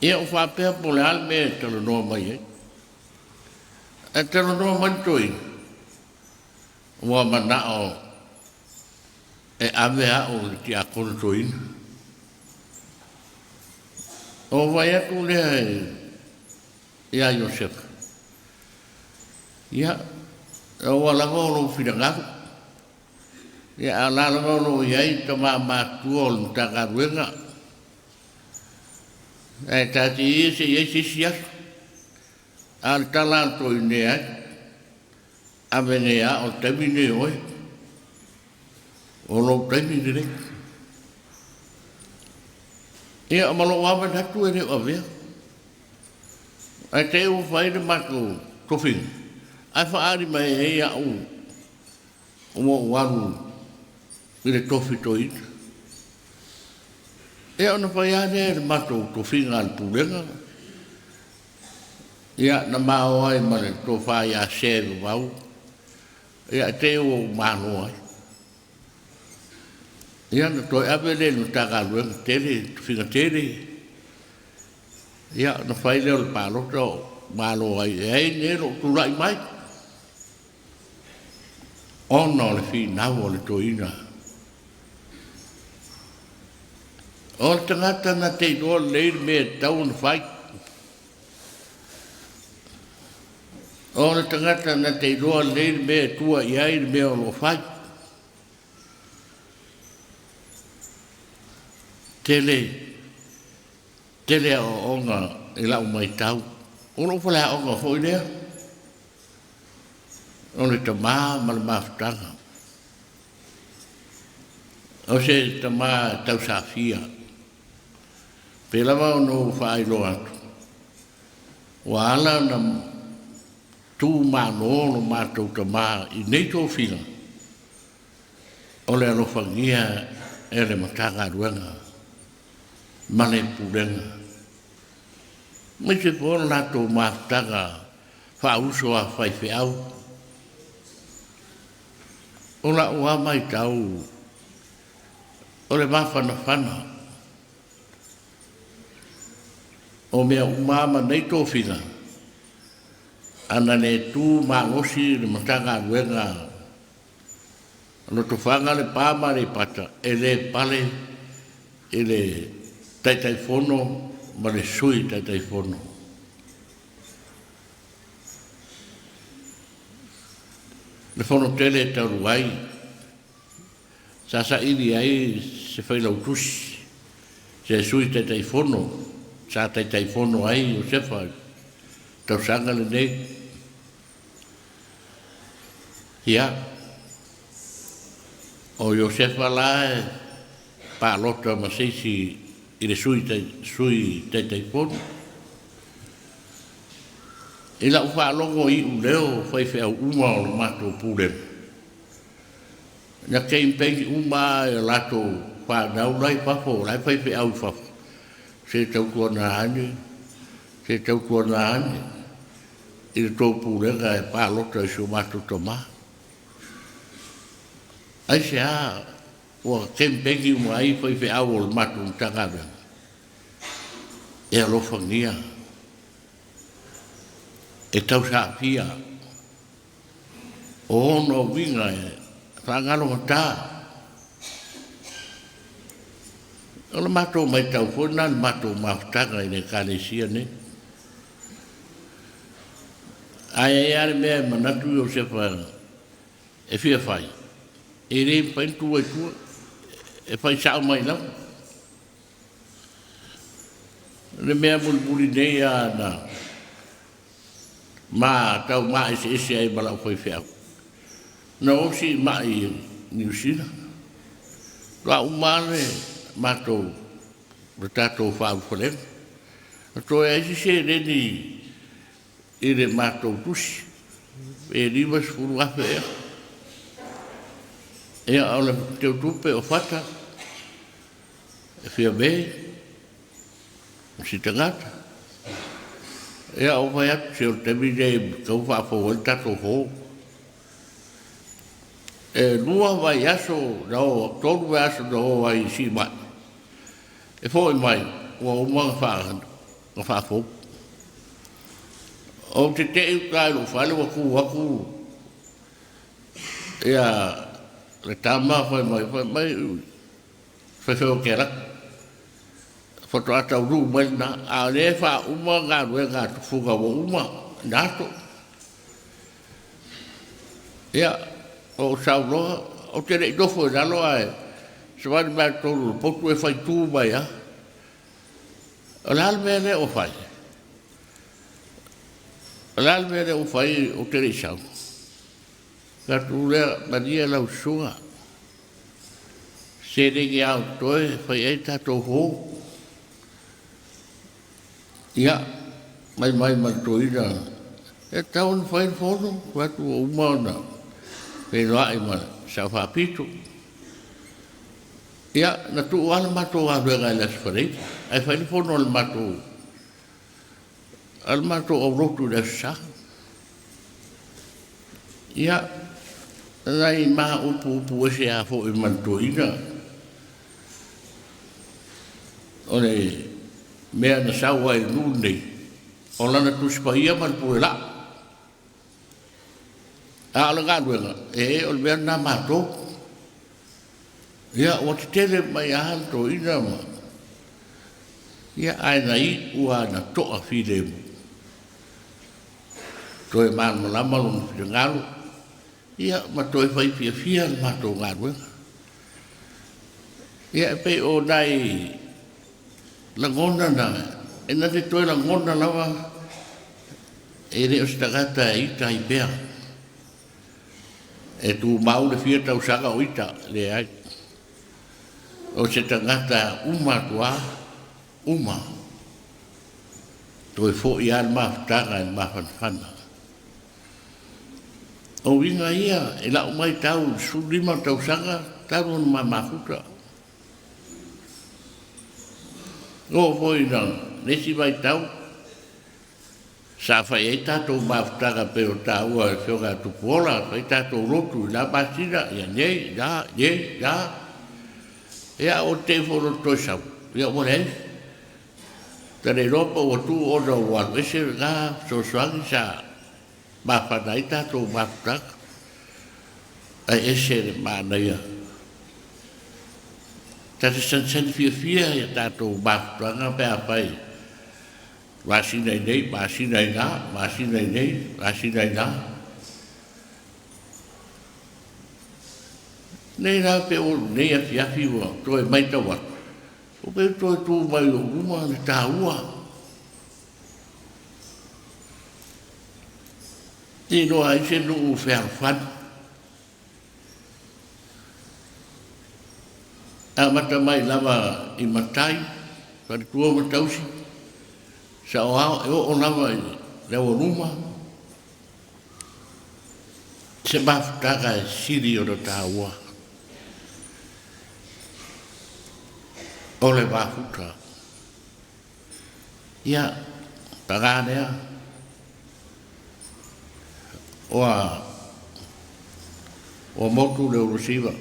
Ia o whapea po le al me talo noa mai e. E talo noa mai toi. Ua mana o e ave a o ti a kono toi. O vai atu le ia Iosefa. Ia, o alanga o lo whirangaru. Ia alanga o lo iai ta mātua o le tagaruenga. E tati i se iei se siasu. Al talanto i ne ai. Ave ne a o temi ne oi. O lo temi ne rei. Ia malo ave natu e reo avea. Ai te u whaere mako tofing. Ai whaari mai e a u. O waru. I le tofi toit. Ia ona whaiane e mato tofing al pulenga. Ia na mao ai mane to whai a seru wau. Ia te u mano ai. Ia na toi avele no tagaluenga tere, tofinga tere. Ia na whai leo le paloto malo ai. Ei nero turai mai. Ona le fi nau o le toina. O le tangata na te doa leir me tau na whai. O le tangata na te doa leir me tua iai me o lo whai. Tele o onga e lau mai tau. O lo whala onga hoi lea. O le tamā ma le mawhtanga. O se tamā tau sāwhia. Pela wau no whaai lo atu. Wa ala na tū māno no mātou tamā i nei tō whina. O le alofangia e le matanga ruenga. Mane purenga. Me se pōna nātou mawhtanga whauso a whaiwheau. O la ua mai tau. O le mawhana whana. O mea umama nei tō whina. Ana ne tū māngosi le matanga ruenga. Ano to whanga le pāma le pata. E le pale. E le taitai whono. Ma le sui taitai whono. Le whono tele tau ruai. Sasa ili ai se whailau tusi. Se sui taitai whono. Sa taitai whono ai Iosefa. Tau sanga le nei. Ia. O Iosefa la e pālota ma seisi i le sui taitai whono. I la whaalongo i uleo whaiwhau uma o le mato pūrem. Na kei mpengi uma e lato whanau lai whafo, lai whaiwhau whafo. Se tau kua na ane, se tau kua na ane. I le tō pūrenga e pālota i so mato toma. Ai se a, ua kei mpengi uma ai whaiwhau o le mato tangare. E alofangia. E tau sa pia. O ono winga e whangalo mata. O le mato mai tau whona, le mato mautanga i ne kānesia ne. Ai e are mea manatu Iosefa e whia whai. E re whaintu e tua, e whai sao mai lau. Le mea mulmuli nei a na. Ma tau mai se ese ai malau whai whiau. Na osi mai New Zealand. Ra umane matou le tatou whaaufalem. Toi ai se reni i le matou tusi. E rimas furu afe ea. Ea au le teu tupe o whata. E whia mei. Si tangata. Ea o vai atu se o temi nei kau whaafo o tatou hou. E lua vai aso nao, tonu vai aso nao ai si mai. E fōi mai, ua umanga whaahana. o whafo. O te ukai lo whale waku ia le tama whai mai whewheo kera. Whato ata uru mai na a le wha uma ngā rue ngā tufuga wa uma nato. Ia o sauroa o te rei dofo e nalo ai sawari mai tolu potu e whai tū mai a. O le almene o whai. O le almene o whai o te rei sau. Ka tu lea maria lau sunga. Se regi au toe whai e tatou hou. Ia, mai matoina. E taun whai whono, watu o umana. Pei loa ima sa whapitu. Ia, na tu ala mato a ruenga i las wharei. Ai whai whono ala mato. Ala mato o rotu le sa. Ia, nai maa upu ese a fo i matoina. Ole, mea na saua e lūnei, o lana tusipaia man puela. A ala ngā ruenga, o le mea nā mātou. Ia, o te tele mai ahan tō ina ma. Ia, aina I ua na toa whire mu. Toi māna malama lona whire ngāru. Ia, ma toi whai fia na mātou ngā ruenga. Ia, pe o nai la ngona na e na te toi la ngona lawa e re o stagata e ita I pea e tu mau le fia tau sanga o ita le ai o se tangata uma tua uma toi fo I al mafutanga e mafanfana o winga ia e la umai tau sulima tau sanga tau ma mafuta o foi não, nesse vai tau, sa fai e tato mafutanga pe o tau a whionga tupuola, fai tato rotu, la basira, ia nei, ia, ia o te foro toisau, ia o rei, tare ropa o tu o na wanu, ese ngā sosuangi sa mafana i tato mafutanga, ai ese mana ia. Tata san fia ia tātou mātuanga pe a pai. Māsina I nei, māsina I ngā, māsina I nei, māsina I ngā. Nei rā pe o nei a fiafi ua, toi mai tawa. O pe toi tū mai o uma ni tā ua. Ni noa I se nuu whea whanu. A mata mai lava I matai, kari tua matausi, sa o hao e o lava I lewa ruma, se mafutaka e siri o na tāua. O le mafuta. Ia, pagānea, o motu le urosiva,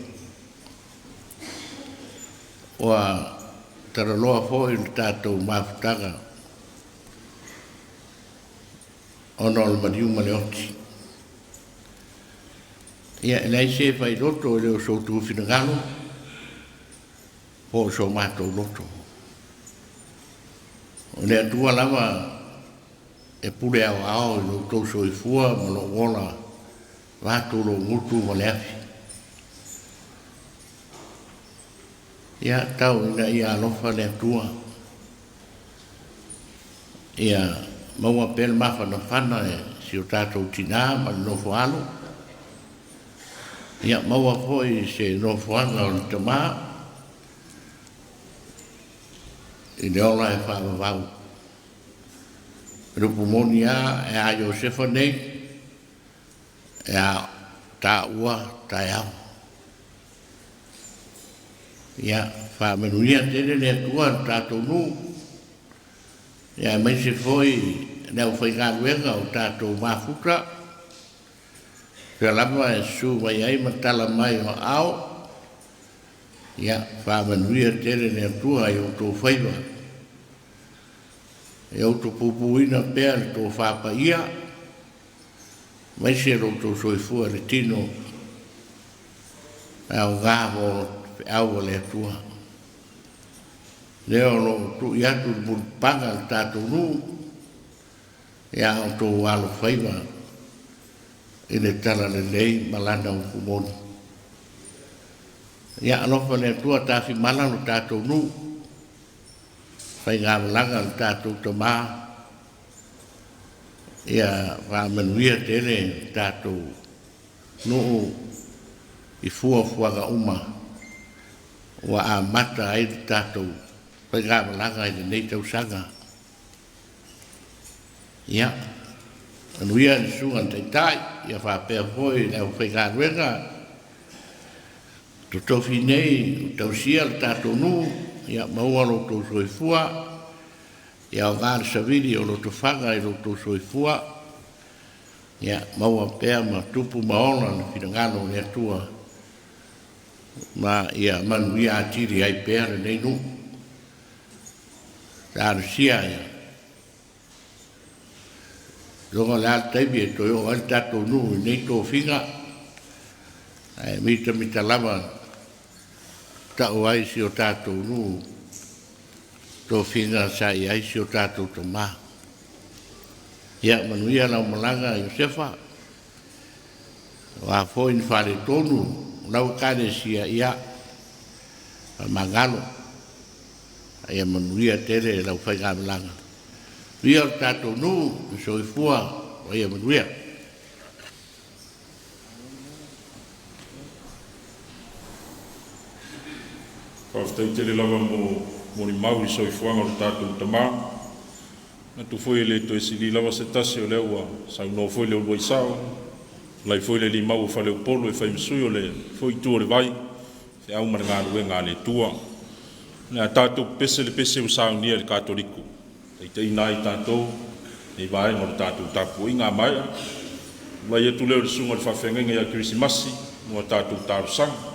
Oa tara loa fōi ni tātou mafutanga ono le Maliu Maleoti. Ia e nei se whai roto e leo so tu whina po so mātou roto. O ne atua lava e pule au no tau so I fua ma lo wola vātou lo ngutu ma le afi. Ia tau ina ia alofa le atua. Ia maua pel mawhana whana e si o tātou tina ma nofo alo. Ia maua foi se nofo anga o te maa. I ne ola e whāwawau. Rupu moni a e a Iosefa nei. E a tā ua tai au. Ia, whamenuia tere le atua tātou nu. Ia, mai se foi neu whai ngā ruenga o tātou mafuta. Pea lama e su mai ai matala mai o au. Ia, whamenuia tere le atua i o tō whaiwa. e au to pupuina pea le tō whapaia, mai se ro tō soifua le tino, au ngā mo au le atua. Leo no tu iatu panga le tātou nu, ia au tō alo whaiva, i le tala le lei malanda o kumoni. Ia alofa le atua tāwhi malano tātou nu, whai ngā malanga le tātou tamā, ia whamanuia tele tātou nuu i fuafuaga uma wa a mata ai tātou whai ngā malanga i nei tausanga. Ia, anuia ni sunga taitai, ia whapea hoi le au whai ngā ruenga, to tofi nei tausia le tātou nu, ia maua lo tō soifua, ia o ngāre saviri o lo tō whanga i lo tō soifua, ia maua pēr ma tupu maona na whirangano le atua, ma ia manu ia atiri ai pēr nei nu, tāre sia ia. Longa le al taibi e toi o al tātou nu i nei tō whinga, mita lava, tau ai si o tātou nu, tō whinga sa i ai si o tātou tō mā. Ia manuia lau malanga Iosefa, wa fōi ni whare tōnu, lau kāne sia ia, mangalo, ia manuia tere lau whainga malanga. Ia o tātou nu, so i fua, o ia manuia. Kawhtai tere lawa mo ni mau i soifuanga o tātou tamā. Na tu foi le to esili lawa se tasi o leua, sa no foi le ua isao. Lai foi le li mau fa le polo e fai msui o le foi tu o le vai. Fe au mana ngā rue ngā le tua. Na tātou pese le pese o Sauniga le katoliku. Te ina i tātou, e vai ngā tātou tapu i ngā mai. Lai e tu leo le sunga le whawhenga ia Krisimasi, ngā tātou tārusanga.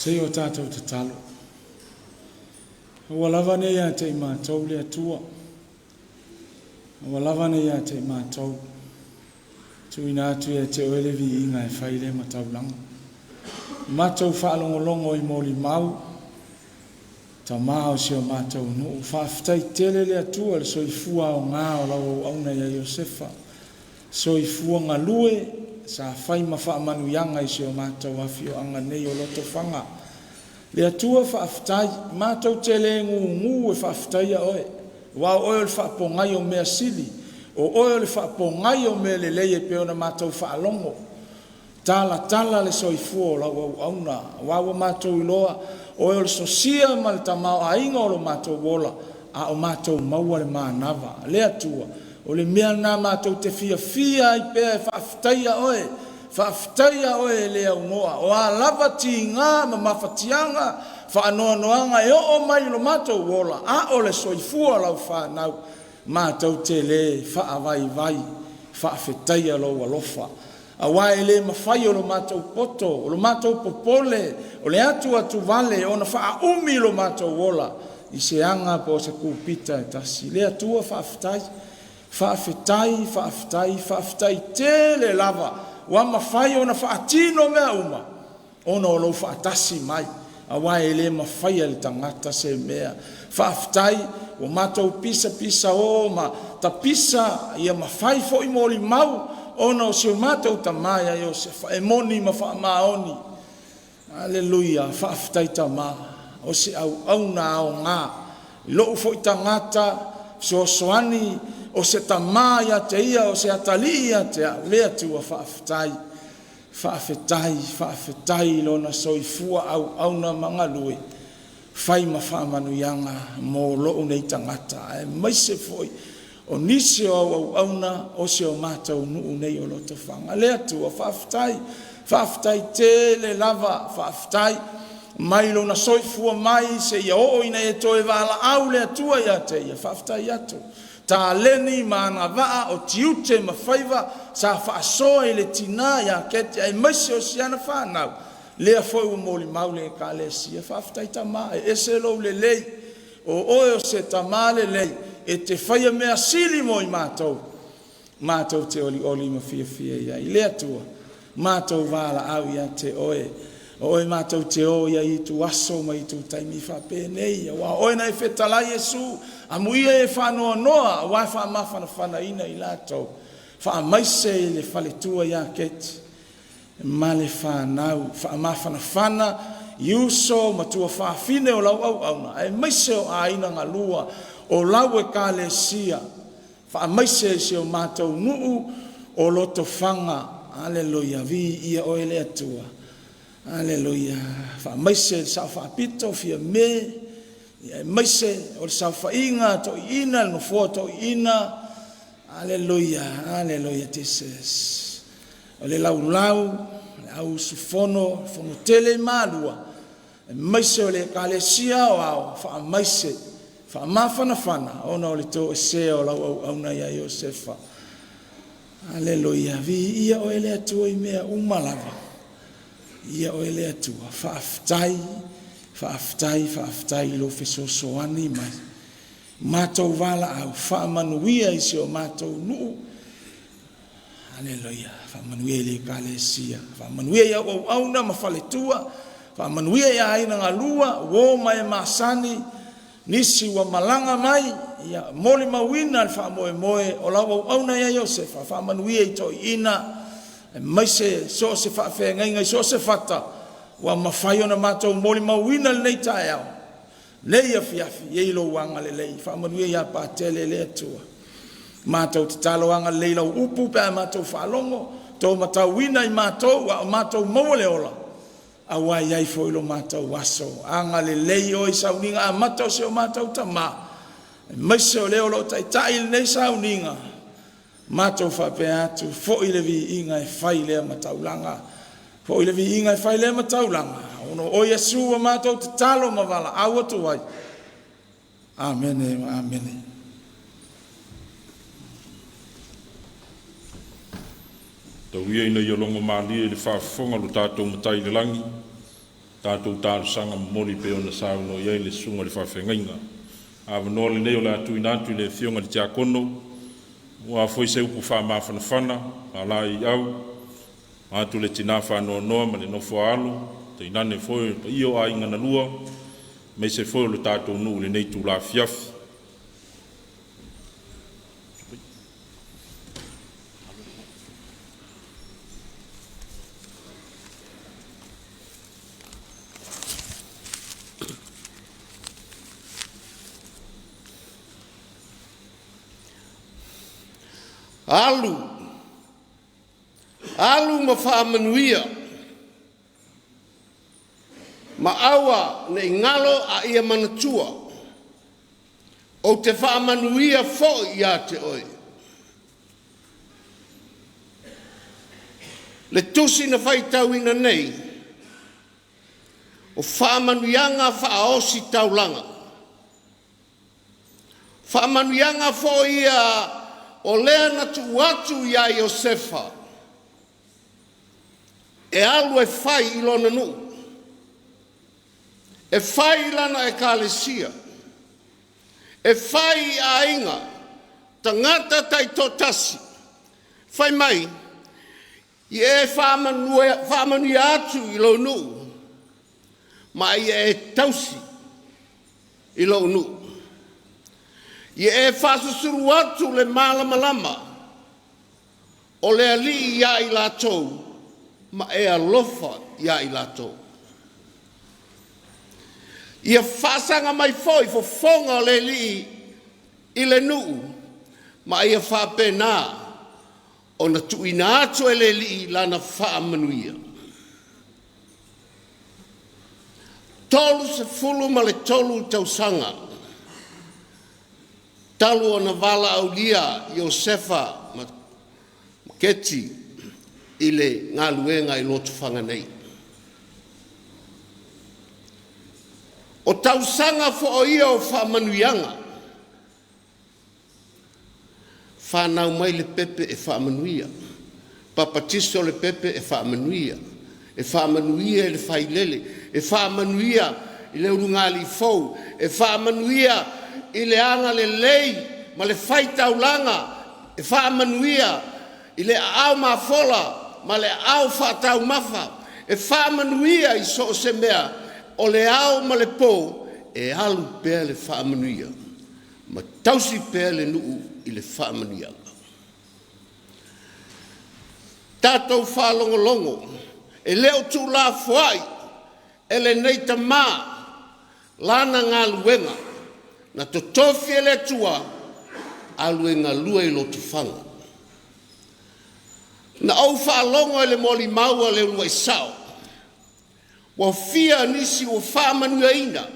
Se o tātou te talo. Ua lava nei a te mātou le atua. Ua lava nei a te mātou. Tuina atu e te oele vi inga e whaile mataulanga. Mātou whaalongolongo I moli mau. Ta mao se o mātou no. Whaafitai tele le atua le soifua o ngā o lau auna ia Iosefa. Soifua ngā lue. Sa whai ma whaamanu yanga I se o mātou awhio anga nei o loto whanga. Le atua whaafitai. Mātou tele ngu e whaafitai a oe. Wa oe le whaapongai o mea sili. O oe le whaapongai o mea le leie peona mātou whaalongo. Tala le soifua o lau auna. Wawa mātou iloa. Oe le sosia ma le tamao a inga o lo mātou wola. A o mātou maua le mānava. Le atua. O le mea nā mātou te fia I pēa e whaafitaia oe. Whaafitaia oe le au noa. O a lava ti ngā ma mawhatianga. Whaanoanoanga e o mai lo mātou wola. A o le soifua lau whanau. Mātou te le whaavai. Whaafitaia lo alofa. A wae le mawhai o lo mātou poto. O lo mātou popole. O le atu vale. O na wha umi lo mātou wola. I se anga po se kūpita e tasi. Le atua whaafitai. Whaafitai tele lava. Wa mawhai o na whaatino mea uma. O na o lo whaatasi mai. A wae le mawhai le tangata se mea. Whaafitai o mātou pisa o ma ta pisa ia mawhai fo I moli mau. Ona o se mātou ta mai a Iosefa. E moni ma wha maoni. Aleluia. Whaafitai ta ma. O se au na o ngā. Lou fo I tangata. So soani. O se ta mai a te ia. O se atali a te a. Lea tua whaafitai. Whaafitai. Lona soifua au na mga lui. Whai ma wha manuyanga. Mo loo nei tangata. E maise foi. O nisi o auna o se o mātou nuu nei o loto whanga. Lea tua, whaafitai tele lava, whaafitai mai lo na soifua mai se ia o ina e toe wala au lea tua ia te ia, whaafitai atu. Tā leni maana waa o tiute ma whaiva sa whaasoa le tina ia kete ai maise o siana whanau. Lea foi o moli maule ka lea sia, whaafitai ta maa, e se lo le lei, o oe o se ta maa le lei, e te whaia mea sili mo I mātou. Mātou te oli ma fia ia. I lea tua. Mātou wala au ia te oe. Oe mātou te o ia I tu aso ma I tu taimi whape nei. Wa oe nei whetala Jesu. Amu ia e whanoa noa. Wa wha ina I lātou. Wha maise le whale tua ia keti. Ma le whanau. Wha whana. Iuso ma tua whaafine o lau au auna. E maise o aina ngā lua. O lau e ka le sia. Wha maise se o mātou nuu o loto whanga. Aleluia. Vi ia oe le atua. Aleluia. Wha maise sa whaapito fia me. Ia maise o le sa whainga to ina. No fua to ina. Aleluia. Aleluia teses. O le lau. Le au sufono. Fono tele malua. Maise o le ka le sia o au. Wha maise. Wha ona o le tō e se o lau au na ia Iosefa. Aleluia. Vi ia o ele atua I mea umalava. Ia o ele atua. Whaafitai lo fesosoani mai. Mātou wala au. Whaamanuia I se o mātou nuu. Aleluia. Whaamanuia le ka le sia. Whaamanuia ia au na mawhaletua. Whaamanuia ia aina ngā lua. Wō mai masani. Nisi wa malanga mai, ia moli mawina al wha moe o lau au na ia Iosefa, wha manuia I to ina, maise so se wha whenga so se whata, wa mawhai ona mātou moli mawina le nei tae au. Lei a fiafi, iei lo wanga le lei, wha manuia ia pātele le atua. Mātou te talo wanga lei lau upu pēa mātou whalongo, tō matau wina I mātou, wa mātou maua le ola. Awa iai foi lo mātou waso. Anga le lei o I Sauniga a matau se o mātou ta mā. Maise o leo lo tai nei Sauniga. Mātou whape atu. Fo I le vi inga e whai lea mataulanga. Fo I le vi inga e whai lea mataulanga. Ono o Yesu a mātou te talo mawala. Awa tu wai. Amene. Amene. Tau ia ina ia longa Maliu le whaafonga lo tātou matai le langi. tātou tālusanga moli pe ona sauno iai le sunga le whawhengainga. Awanoa le neo le atu inatu le fionga le tiakono, ua foi se upu whamawhanawhana, ala I au, atu le tina whanoa noa ma le nofo alo, te inane foi pa io a ingana lua, me se foi le tātou nu le nei tu la fiafi. Alu ma whaamanuia. Ma awa ne ngalo a ia manatua. O te whaamanuia fo ia te oi. Le tusi na whaitauina nei. O whaamanuianga whaosi taulanga. Whaamanuianga fo ia o lea na tu watu ia Iosefa. E alu e whai ilona nu. E whai lana e kālesia. E whai a inga. Tangata tai totasi. Whai mai. I e whaamanu atu ilo nu. Ma I e tausi ilo nu. I e whasusuru atu le malamalama. O le ali ia I lātou. Ma e alofa ia I lātou. Ia whasanga mai foi fo fonga le li I le nuu. Ma ia whapena o na tuina atu e le li lana whaamanuia. Tolu se fulu ma le tolu tausanga. Talu o na vala au lia Iosefa ma keti I le ngaluenga I lotu whanganei. O tausanga fo o ia o whaamanuianga. Whanau mai le pepe e whaamanuia. Papatiso le pepe e whaamanuia. E whaamanuia I le whailele. E whaamanuia I le urungali fau. E whaamanuia I le anga le lei. Ma le whaitaulanga. E whaamanuia I le au mafola. Ma le au whatau mafa. E whaamanuia I so se mea. O le au ma le pō. E alu pēr le whaamanuia. Ma tausi pēr le nuu I le whaamanuia. Tātou whalongolongo. E leo tū la fuai. E le neita mā. Lana ngā luenga. Na to tofi e le tua. Aluenga lua I lotu whanga. Na au whaalongo e le moli maua le ua I sao. Wa fia nisi o whaamanuia ina.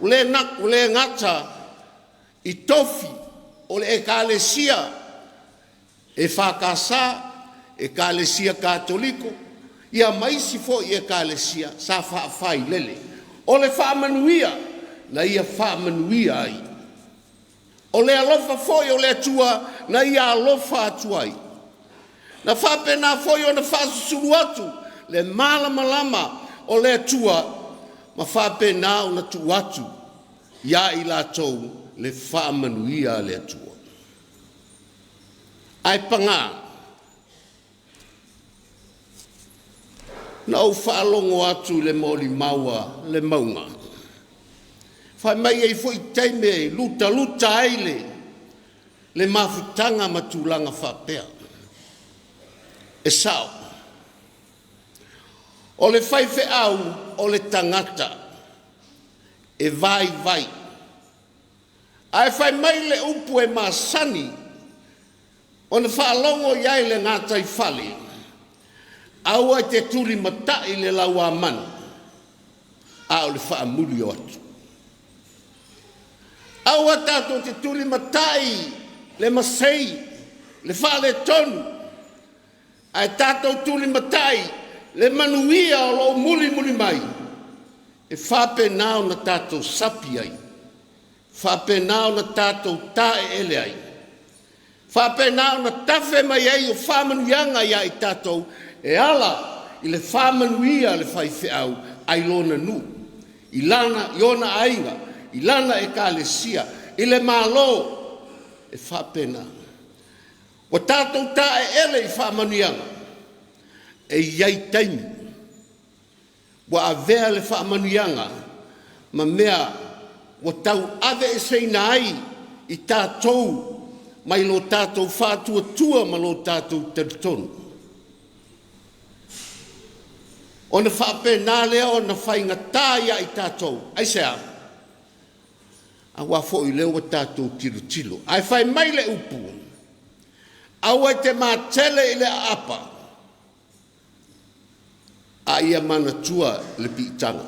Ule ngata I tofi o le ekalesia. E whakasa e ekalesia katoliko. Ia maisi fo I ekalesia sa whaafai lele. O le whaamanuia na ia whaamanuia ai. O le alofa foi o le atua na ia alofa atuai. Na whapena foi o na whasusuru atu le malamalama o le atua ma whapena o na tu atu ia I lātou le whaamanuia le atua. Ai panga na au whaalongo atu le moli maua le maunga. Whai mai ei foi teime luta aile le mafutanga matulanga whapea. E sao. O le whaife au o le tangata e vai. Ai whai mai le upu e masani o le whaalongo iai le ngata I whale. Aua te turi matai le laua manu. A o le whaamuri o atu. Aua tato te turi matai le masei le whale tonu. Ai tato turi matai le manuia o lo muli mai. E whape nao na tato sapi ai. Whape nao na tato tae ele ai. Whape nao na tafe mai ai o whamanuianga ia I tato. E ala I le whamanuia le whaife au ai lona nu. Ilana iona ainga, ilana e kalesia, ile malo e whapena. O tātou tā e ele I whamanuianga, e iai taimi. Wa avea le whamanuianga, ma mea, wa tau ave e seina ai, I tātou, mai lo tātou whātua tua, ma lo tātou taritonu. O na whapena lea o na whainga tāia I tātou. Ai sea, a wafo I leo wa tātou tiro. Ai whai mai le upu. Aua te mātele I le apa. A ia mana tua le pitanga.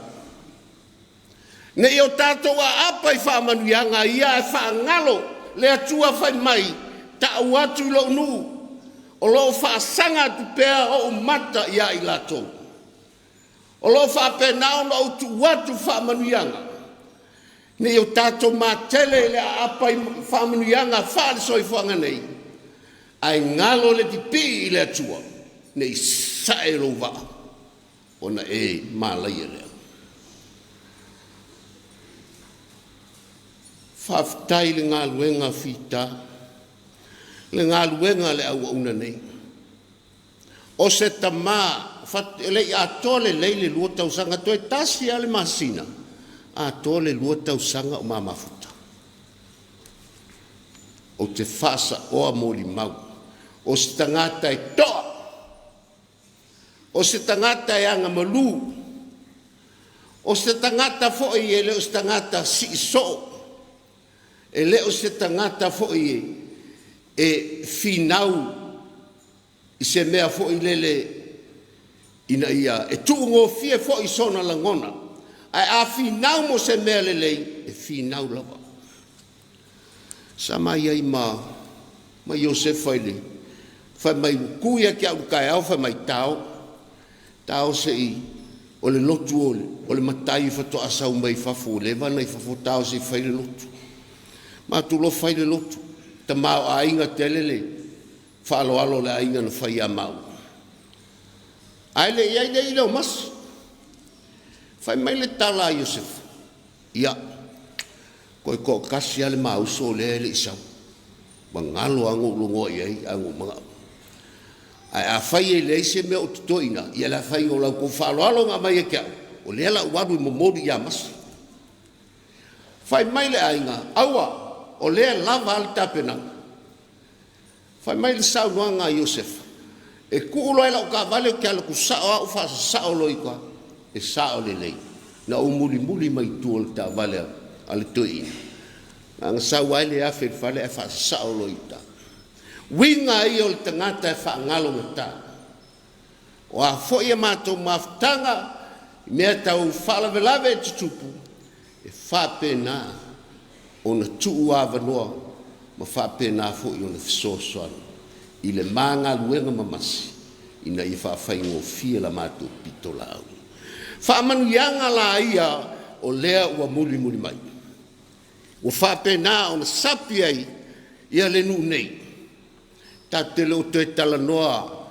Ne I o tātou a apa I whamanuianga, ia e whaangalo le atua whai mai, ta uatu lo nu, o lo whaasanga tu pēa o mata ia I latou. O lo whapena o na utu watu whamanuianga. Ne I o tātou mātele le apa I whamanuianga, whaale soi whanga nei. Ai ngalo le tipi I le atua, ne I sae lo waa, o na e mālaia lea. Whaftai le ngā luenga whita, le ngā luenga le au una nei. O se tamā, ele I atole leile lua tausanga, toi tasi ale masina, atole lua tausanga o mamafuta. O te whasa o amori mau, o se tangata e toa, o se tangata e anga malu, o se tangata fo I ele o se tangata si so, ele o se tangata fo I e finau I se mea fo I lele ina ia e tuungo fie fo I sona langona ai a finau mo se mea lelei e finau lava sa mai ai ma Iosefa ile fai mai kuia ki au kai au fai mai tau se I o le lotu o le matai fato asau mai fafu leva nei fafu tau se fai le lotu ma tu lo fai le lotu ta mau a inga telele fa alo le inga no fai a mau ai le ia le ilo mas fai mai le tala Iosefa ia ko kasi ale mau so le isa mangalo angu lungo ia angu manga ai a fai le se me o toina ia la fai o la ko fa alo nga mai ke o le la wadu mo modi ia mas fai mai le ainga awa o le lava al tapena fai mai le sauanga Iosefa e kuulo ela o ka vale ke ala ku sao o fa sao loi kwa e sao le lei na o muli mai tu o ta vale ale toi ang sao ai le afer fale e fa sao loi ta winga I o le tangata e fa ngalo ngata o a fo ia mato maftanga me tau fala velave tupu e fa pena ona tu ava noa ma fa pena fo I ona fisosoana I le manga luenga mamasi ina I fa faingo fia la mato pitolau fa manuianga la ia o lea ua muli mai o fa pena ona sapi ai ia le nu nei ta te lo te talanoa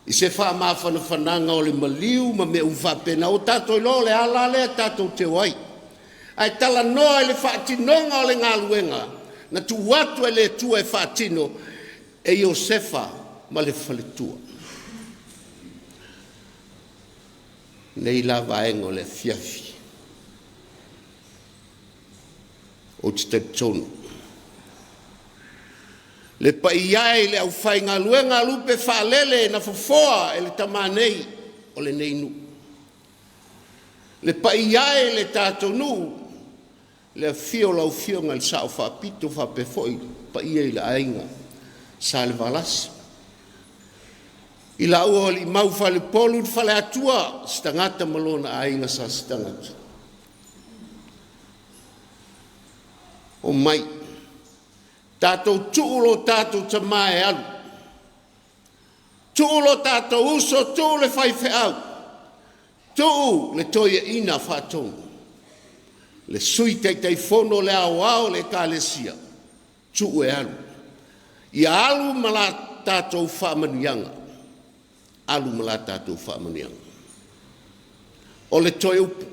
I se fa fananga o le Maliu ma me fa pena o tato lo le ala le tato te wai ai talanoa le fa tinonga o le ngaluenga na tu watu ele tu e fa tino e Iosefa ma le faletua nei la vaengo le fiafi o te tonu le paiai le au fainga luenga lupe fa lele na fofoa e le tamanei o le neinu le paiai le tatonu le fio lau fio ngal sao fa pito fa pe foi paiai le ainga sale valas ila o li mau fale polu fale atua stangata malona ainga sa stangata o mai tato tuulo tato tamae alu tuulo tato uso tu le fai fe au tu le toia ina fatong le sui te fono le au le kalesia tu e alu ia alu mala tatou whaamanuianga. Alu mala tatou whaamanuianga. o le toe upu.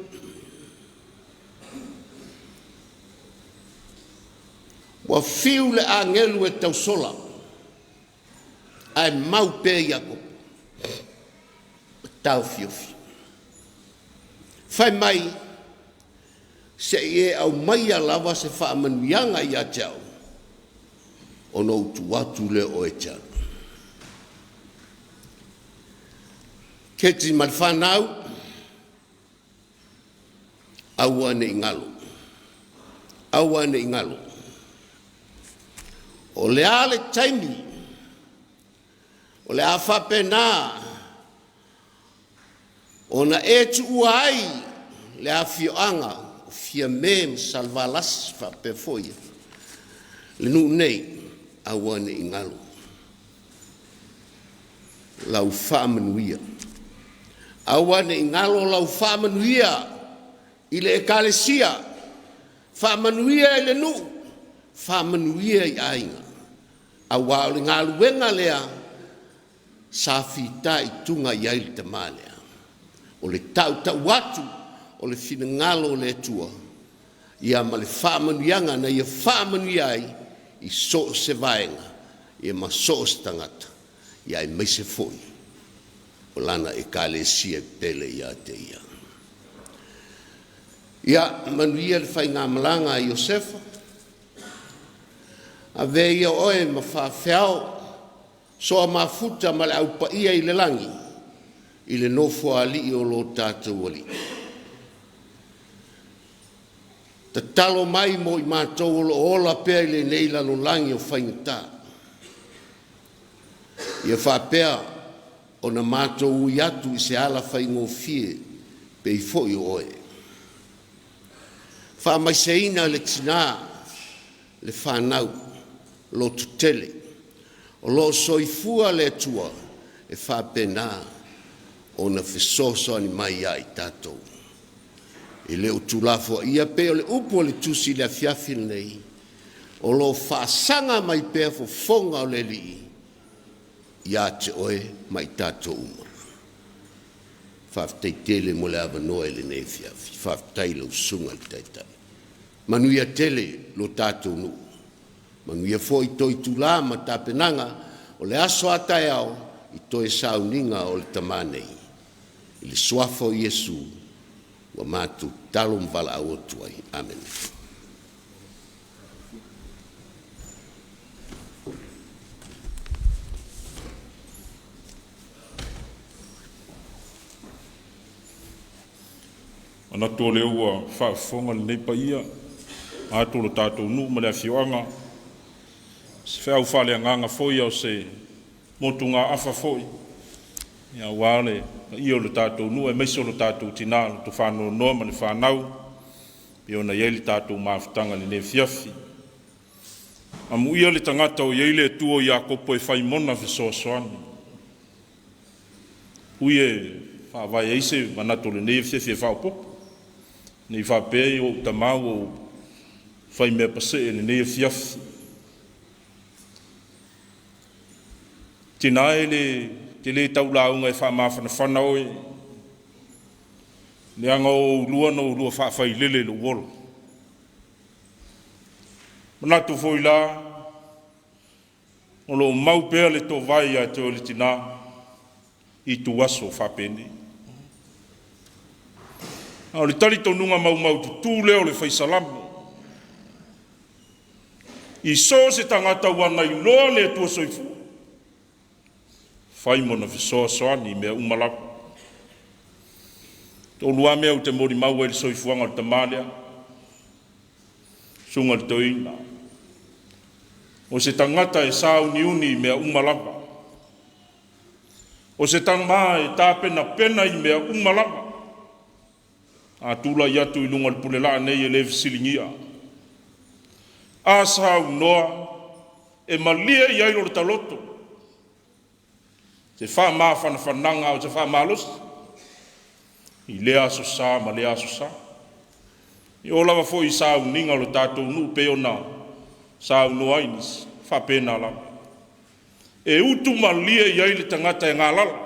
Wa fiu le angelu e tausola, ai mau pe iako, tau fiofi. Fai mai, se e au mai a lava se wha amanuianga i a tau, o no utu le o e tau. Keti malwhanau, aua ne ingalo. Aua ne ingalo. O le ale taimi, o le a whapena, o na e tu uai, le a fioanga, o fia mem salvalas whapefoia. Le nu nei, aua ne ingalo. Lau whamanuia. Aua ne ingalo lau whamanuia, i le ekalesia, whamanuia i le nu, whamanuia i ainga. Aua o le ngā luenga lea, sa fita i tunga i aile te malea. O le tau watu, o le fina ngalo le tua, ia ma le whamanuianga na ia whamanuia i so se vaenga, ia ma so se tangata, ia i meise foi, o lana e kalesia pele ia te ia. Ia manuia le whai ngā malanga a Iosefa, a veia oe ma whawhiao, so a mafuta ma le au paia i le langi, i le nofo a li o lo tātou ali. Ta talo mai mo i mātou o ola pēr i le neila no langi o whaingata. Ia whapea o na mātou ui atu i se ala whaingo fie pe i fo i oe. Whamaiseina le tina, le whanau, lo tutele, o lo soifua le tua, e whapena o na whesoso ani mai ai tātou. E le utulafo ia pe o le upo le tusi le afiafil nei, o lo whaasanga mai pēr fo fonga o le li, ia te oe mai tātou uma. Whaftai tele mo le avanoa le nei fiafi, whaftai lo sunga le taitai. Manuia tele lo tātou nu. Manuia fo i toi tula ma tāpenanga o le aso atai au i toi sauninga o le tamanei. I le suafo Iesu wa mātu talo mvala au otuai. Amen. Ana tō le ua whaafonga le nei pa ia, a tō lo tātou nu ma le awhioanga, se whiau whale nganga foi au se motu ngā awha foi. Ia wale, i o lo tātou nu, e meisi o lo tātou tina, lo to whanau noa ma le whanau, pe ona iei le tātou mawhitanga le ne fiafi. Amu ia le tangata o iei le tuo i a kopo e whai mona whesoasoani. Ui e whawai eise manato le ne fiafi e whaupopo. Nei whapei o tamau o whai mea pase e ne fiafi. Tina e te le taulaunga e whamawhana whanau e le anga o lua no lua whawhai lele lo wolo. Manatu foi la o lo mau pēr le tō vai a te o le tina i tu aso whapene. O le tari tonunga mau tu leo le whaisalamu. I so se tangata wana i loa le tua soifu. Whai mona whisoa soani mea umalapa. Tō lua mea u te mori mau e le soifuanga o te malea. Sunga le toina. O se tangata e sao ni uni mea umalapa. O se tangata e tāpena pena i mea umalapa. A tula i atu i lunga le pulela nei e le visilingia. A sao noa e malia i ailo le taloto. Se wha maa whananga o te wha maa losi. I lea aso sa ma lea aso sa. I o lawa fo i sao ninga lo tātou nu pe ona sao noa inis. Wha pena la. E utu malia i aile tangata e ngā lala.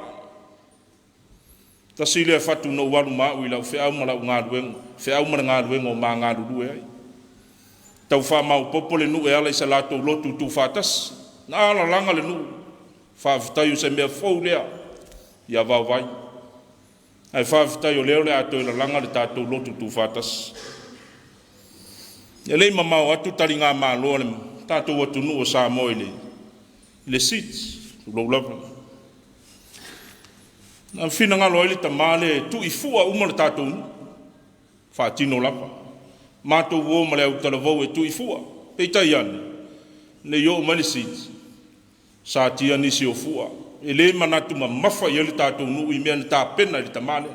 Tasi le fatu no walu mau ila fe au mala ngalueng, fe au mala ngalueng o ma ngalu ai. Tau fa mau popole nu e ala isa lato lotu tu fatas. Na ala langa le nu. Fa vitai se me fo lea. Ya va vai. Ai fa vitai o leo le ato ila langa le tato lotu tu fatas. Ya le mama o atu taringa ma lo le tato watu nu o Samoa le seats lo lava. Na fina ngalo ile tamale tu ifua uma le tato nu. Fa tino lava. Mato wo male au talavo e tu ifua. Peita iane. Le yo male seats. Sa tia nisi o fua. E le manatu ma mafa i le tato nu i mea ni ta pena i le tamale.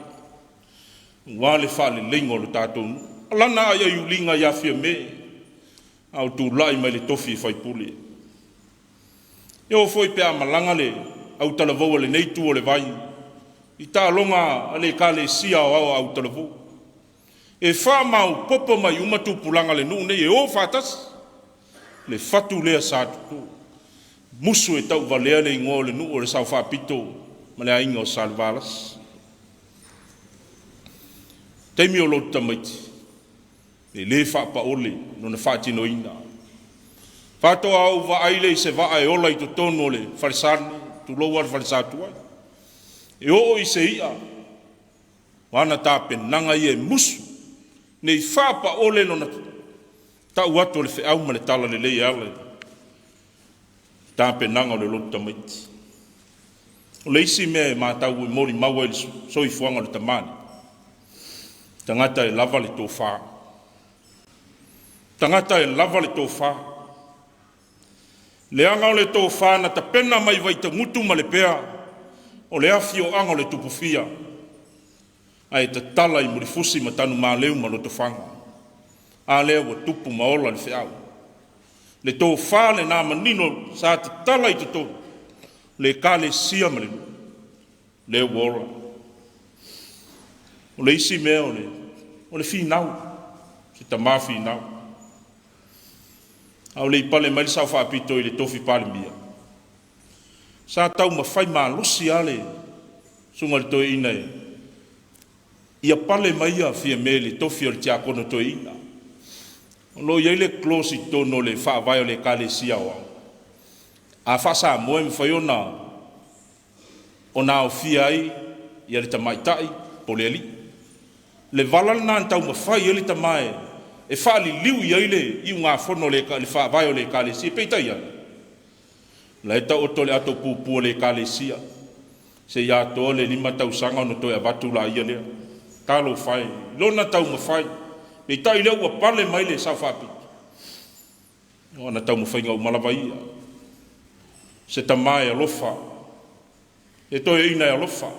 Wale fa le lengo le tato nu. Alana ai ai ulinga ya fia me. Au tu lai mai le tofi fai pule. Eo foi pea malanga le. Au talavo le neitu o le vai. I ta longa ale kale sia o au talavo. E fa mau popo mai umatu pulanga le nu ne e o fatas. Le fatu lea sa tu. Musu e tau valea le ingo le nu o le sau fa pito. Ma le ainga o salvalas. Teimi o lotu tamaiti. Le fa pa ole no na fa tino ina. Fato au va aile se va ai ola i to tono le farisani tu loa farisatu ai. E o i se ia. Wana tape nanga i e musu. Nei fa pa ole no na ta uato le fe au ma le tala le lei ale. Tape nanga o le lotu tamaiti. O le isi me ma tau i mori maua i so i fuanga le tamani. Tangata e lava le tō wha. Tangata e lava le tō wha. Le anga o le tō wha na ta pena mai vai te mutu ma le pea. O le afi o anga o le tupufia. Ai te tala i murifusi ma tanu ma leu ma lo te whanga. A leo wa tupu ma ola le whiau. Le tō wha le nā manino sa te tala i te tō. Le ka le sia ma le nu. Le wola. O le isi mea o le whinau. Se ta maa whinau. Au le ipale mai sa whaapito i le tofi pale mia. Sa tau ma whai maa lusi ale. Sunga le toi ina e. Ia pale mai a fia me le tofi o le tiakono toi ina. O lo iei le klosi tono le wha vai o le ka le sia o. A wha sa moe mi whai ona. O na o fia ai. Ia le tamaitai. Pole ali. Le valal na tau ma whai ele tamae. E whaali liu i aile i ngā whono le wha vai o le ka le sia. Peita ia. La e tau oto le ato pūpua le ka le sia. Se ia toa le 5 tau sanga no toi abatu la ia lea. Talo whai. Lona tau ma whai. Peita i leo ua pale mai le sa whapi. Ona tau ma whai ngau malawa ia. Se tamae alofa. E toi ina alofa.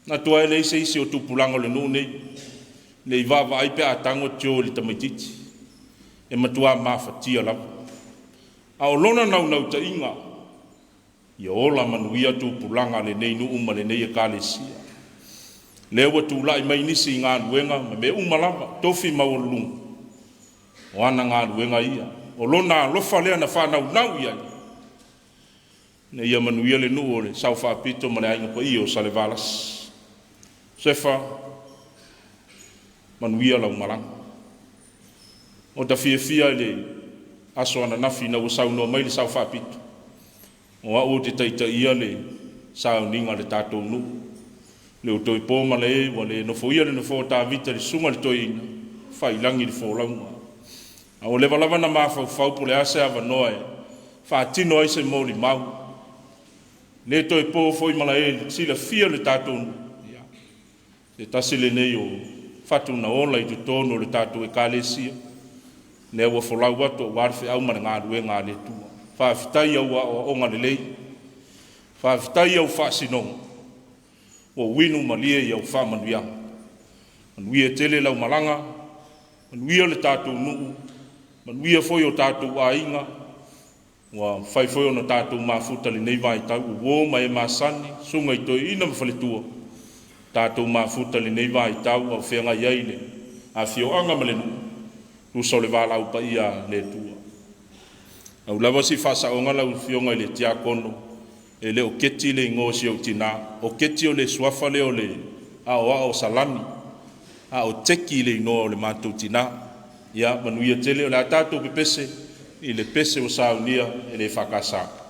Na tua ele se isi o tupulango le nuu nei. Le i vava aipe a tango tio li tamaititi. E matua mawhatia lava. A o lona nau ta inga. Ia ola manuia tupulanga le nei nu uma le nei e ka le sia. Lewa tu lai mai nisi ngā luenga. Me uma lava. Tofi maulungu. O ana ngā luenga ia. O lona lofa lea na whanau nau ia. Ne ia manuia le nuu o le sau whaapito ma le ainga pa i o salevalas. Sefa manuia lau marang. O ta fia le aso ana nafi na usau no mai le sau whaapito. O au te taita ia le Sauniga le tātou nu. Le o toi pōma le e, wa le nofo ia le nofo tā vita le sunga le toi ina. Whai langi le fōlaunga. A o lewa lava na mawhau po le ase awa noa e. Whaatino aise mō li mau. Le toi pō fōi mala e, sila fia le tātou nu. Se tasi le nei o fatu na ola i tu tono le tātou e kālesia. Le ua wholau ato o warwhi au mana ngā rue ngā le tua. Whaafitai au o onga le lei. Whaafitai au whaasinonga. O winu malie i au whaamanuia. Manuia tele lau malanga. Manuia le tātou nuu. Manuia foi o tātou ainga. Wa whai foi o na tātou mafuta le nei vai tau. Uo mai e masani. Sunga i toi ina mawhaletua. Tātou mafuta le nei vai tau au whenga iai le. A fio anga ma le nu. Rusa o le wala upa ia le tua. Au lawa si whasa o ngala u fionga le tia kono. E le o keti le ngō si o tina. O keti o le suafa le o le o salami, o teki le inoa o le mātou tina, ia manuia tele o le atatou pepese, i le pese o saunia e le whakasa.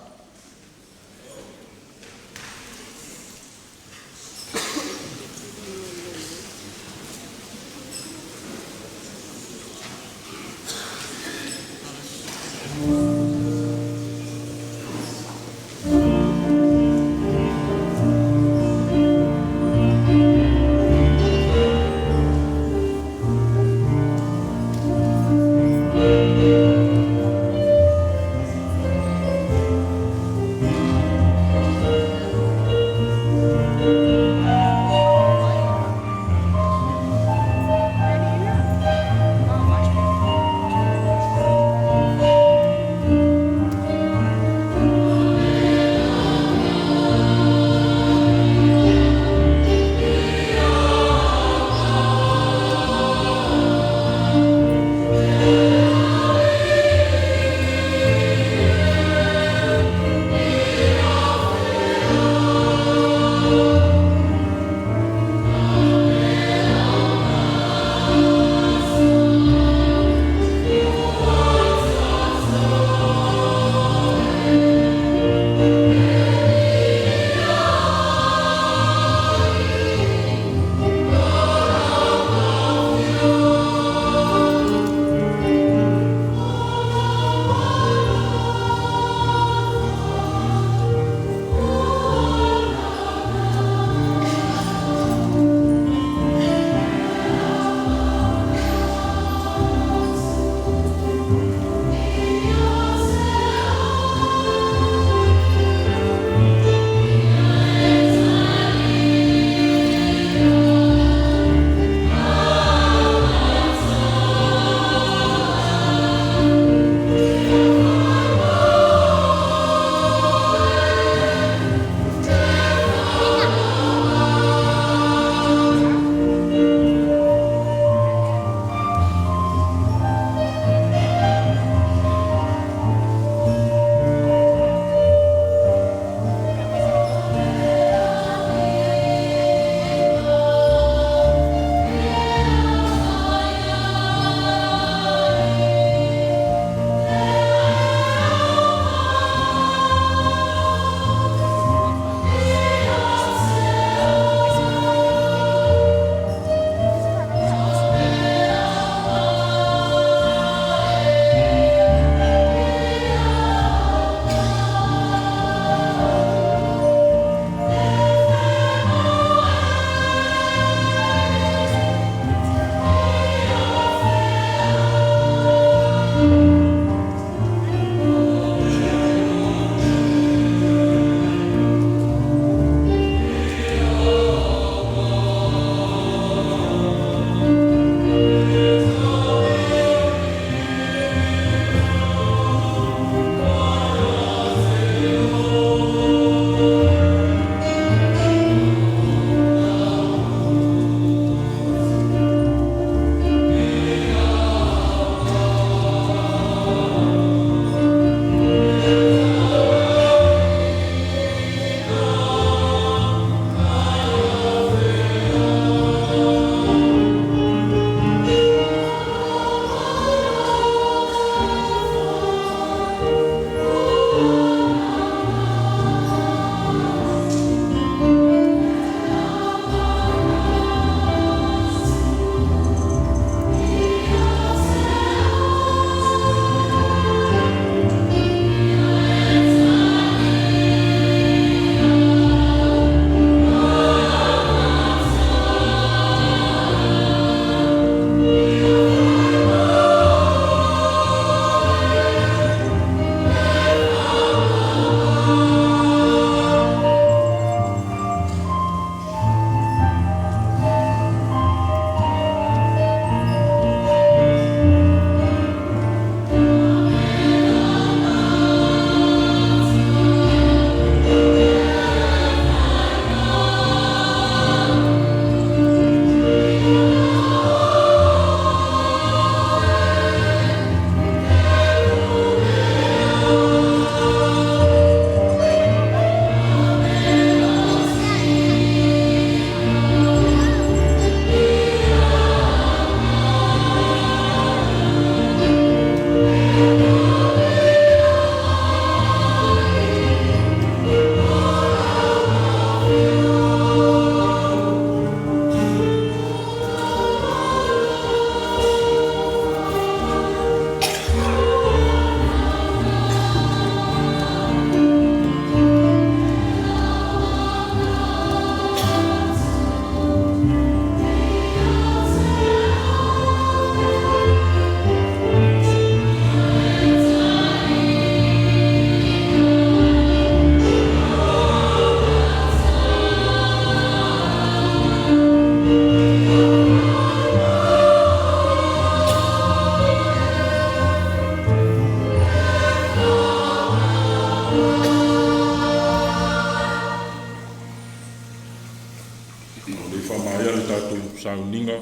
Le whamaya le tātou Sauniga,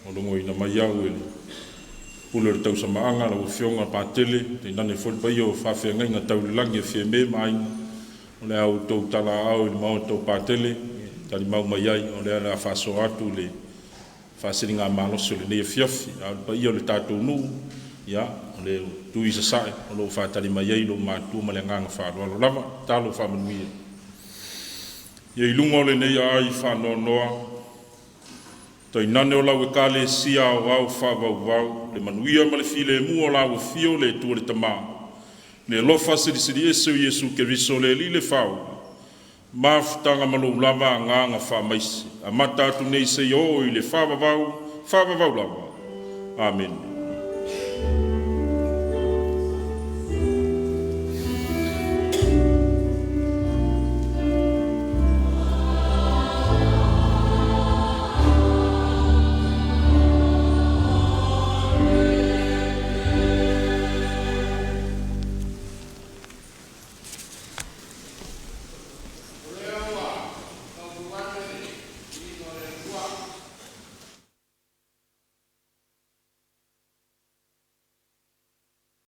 o longo ina mai au ele. Pula le tau samaanga, la ufionga pātele, te nane wholipai o whawhiangai ngā tau lilangi e whieme mai. O le au tau tala au le mau tau pātele, tali mau mai ai, o le ala whaso atu le whasiri ngā malosi o le nea fiafi. Au le pai o le tātou nu, ia, o le tui sa sae, o lo whatali mai ai, lo mātua ma le nganga wharoalo lava, talo whamanuia. Ia ilunga o le nei ai whanoa noa, tai nane o lau e kāle sia o au whawau, le manuia ma le file mua o lau fio le tua le tamaa. Le lofa siri siri esu Yesu ke riso le li le whau. Mafutanga malo lava nganga whamaisi. A mata atu nei se o i le whawau lava. Amen.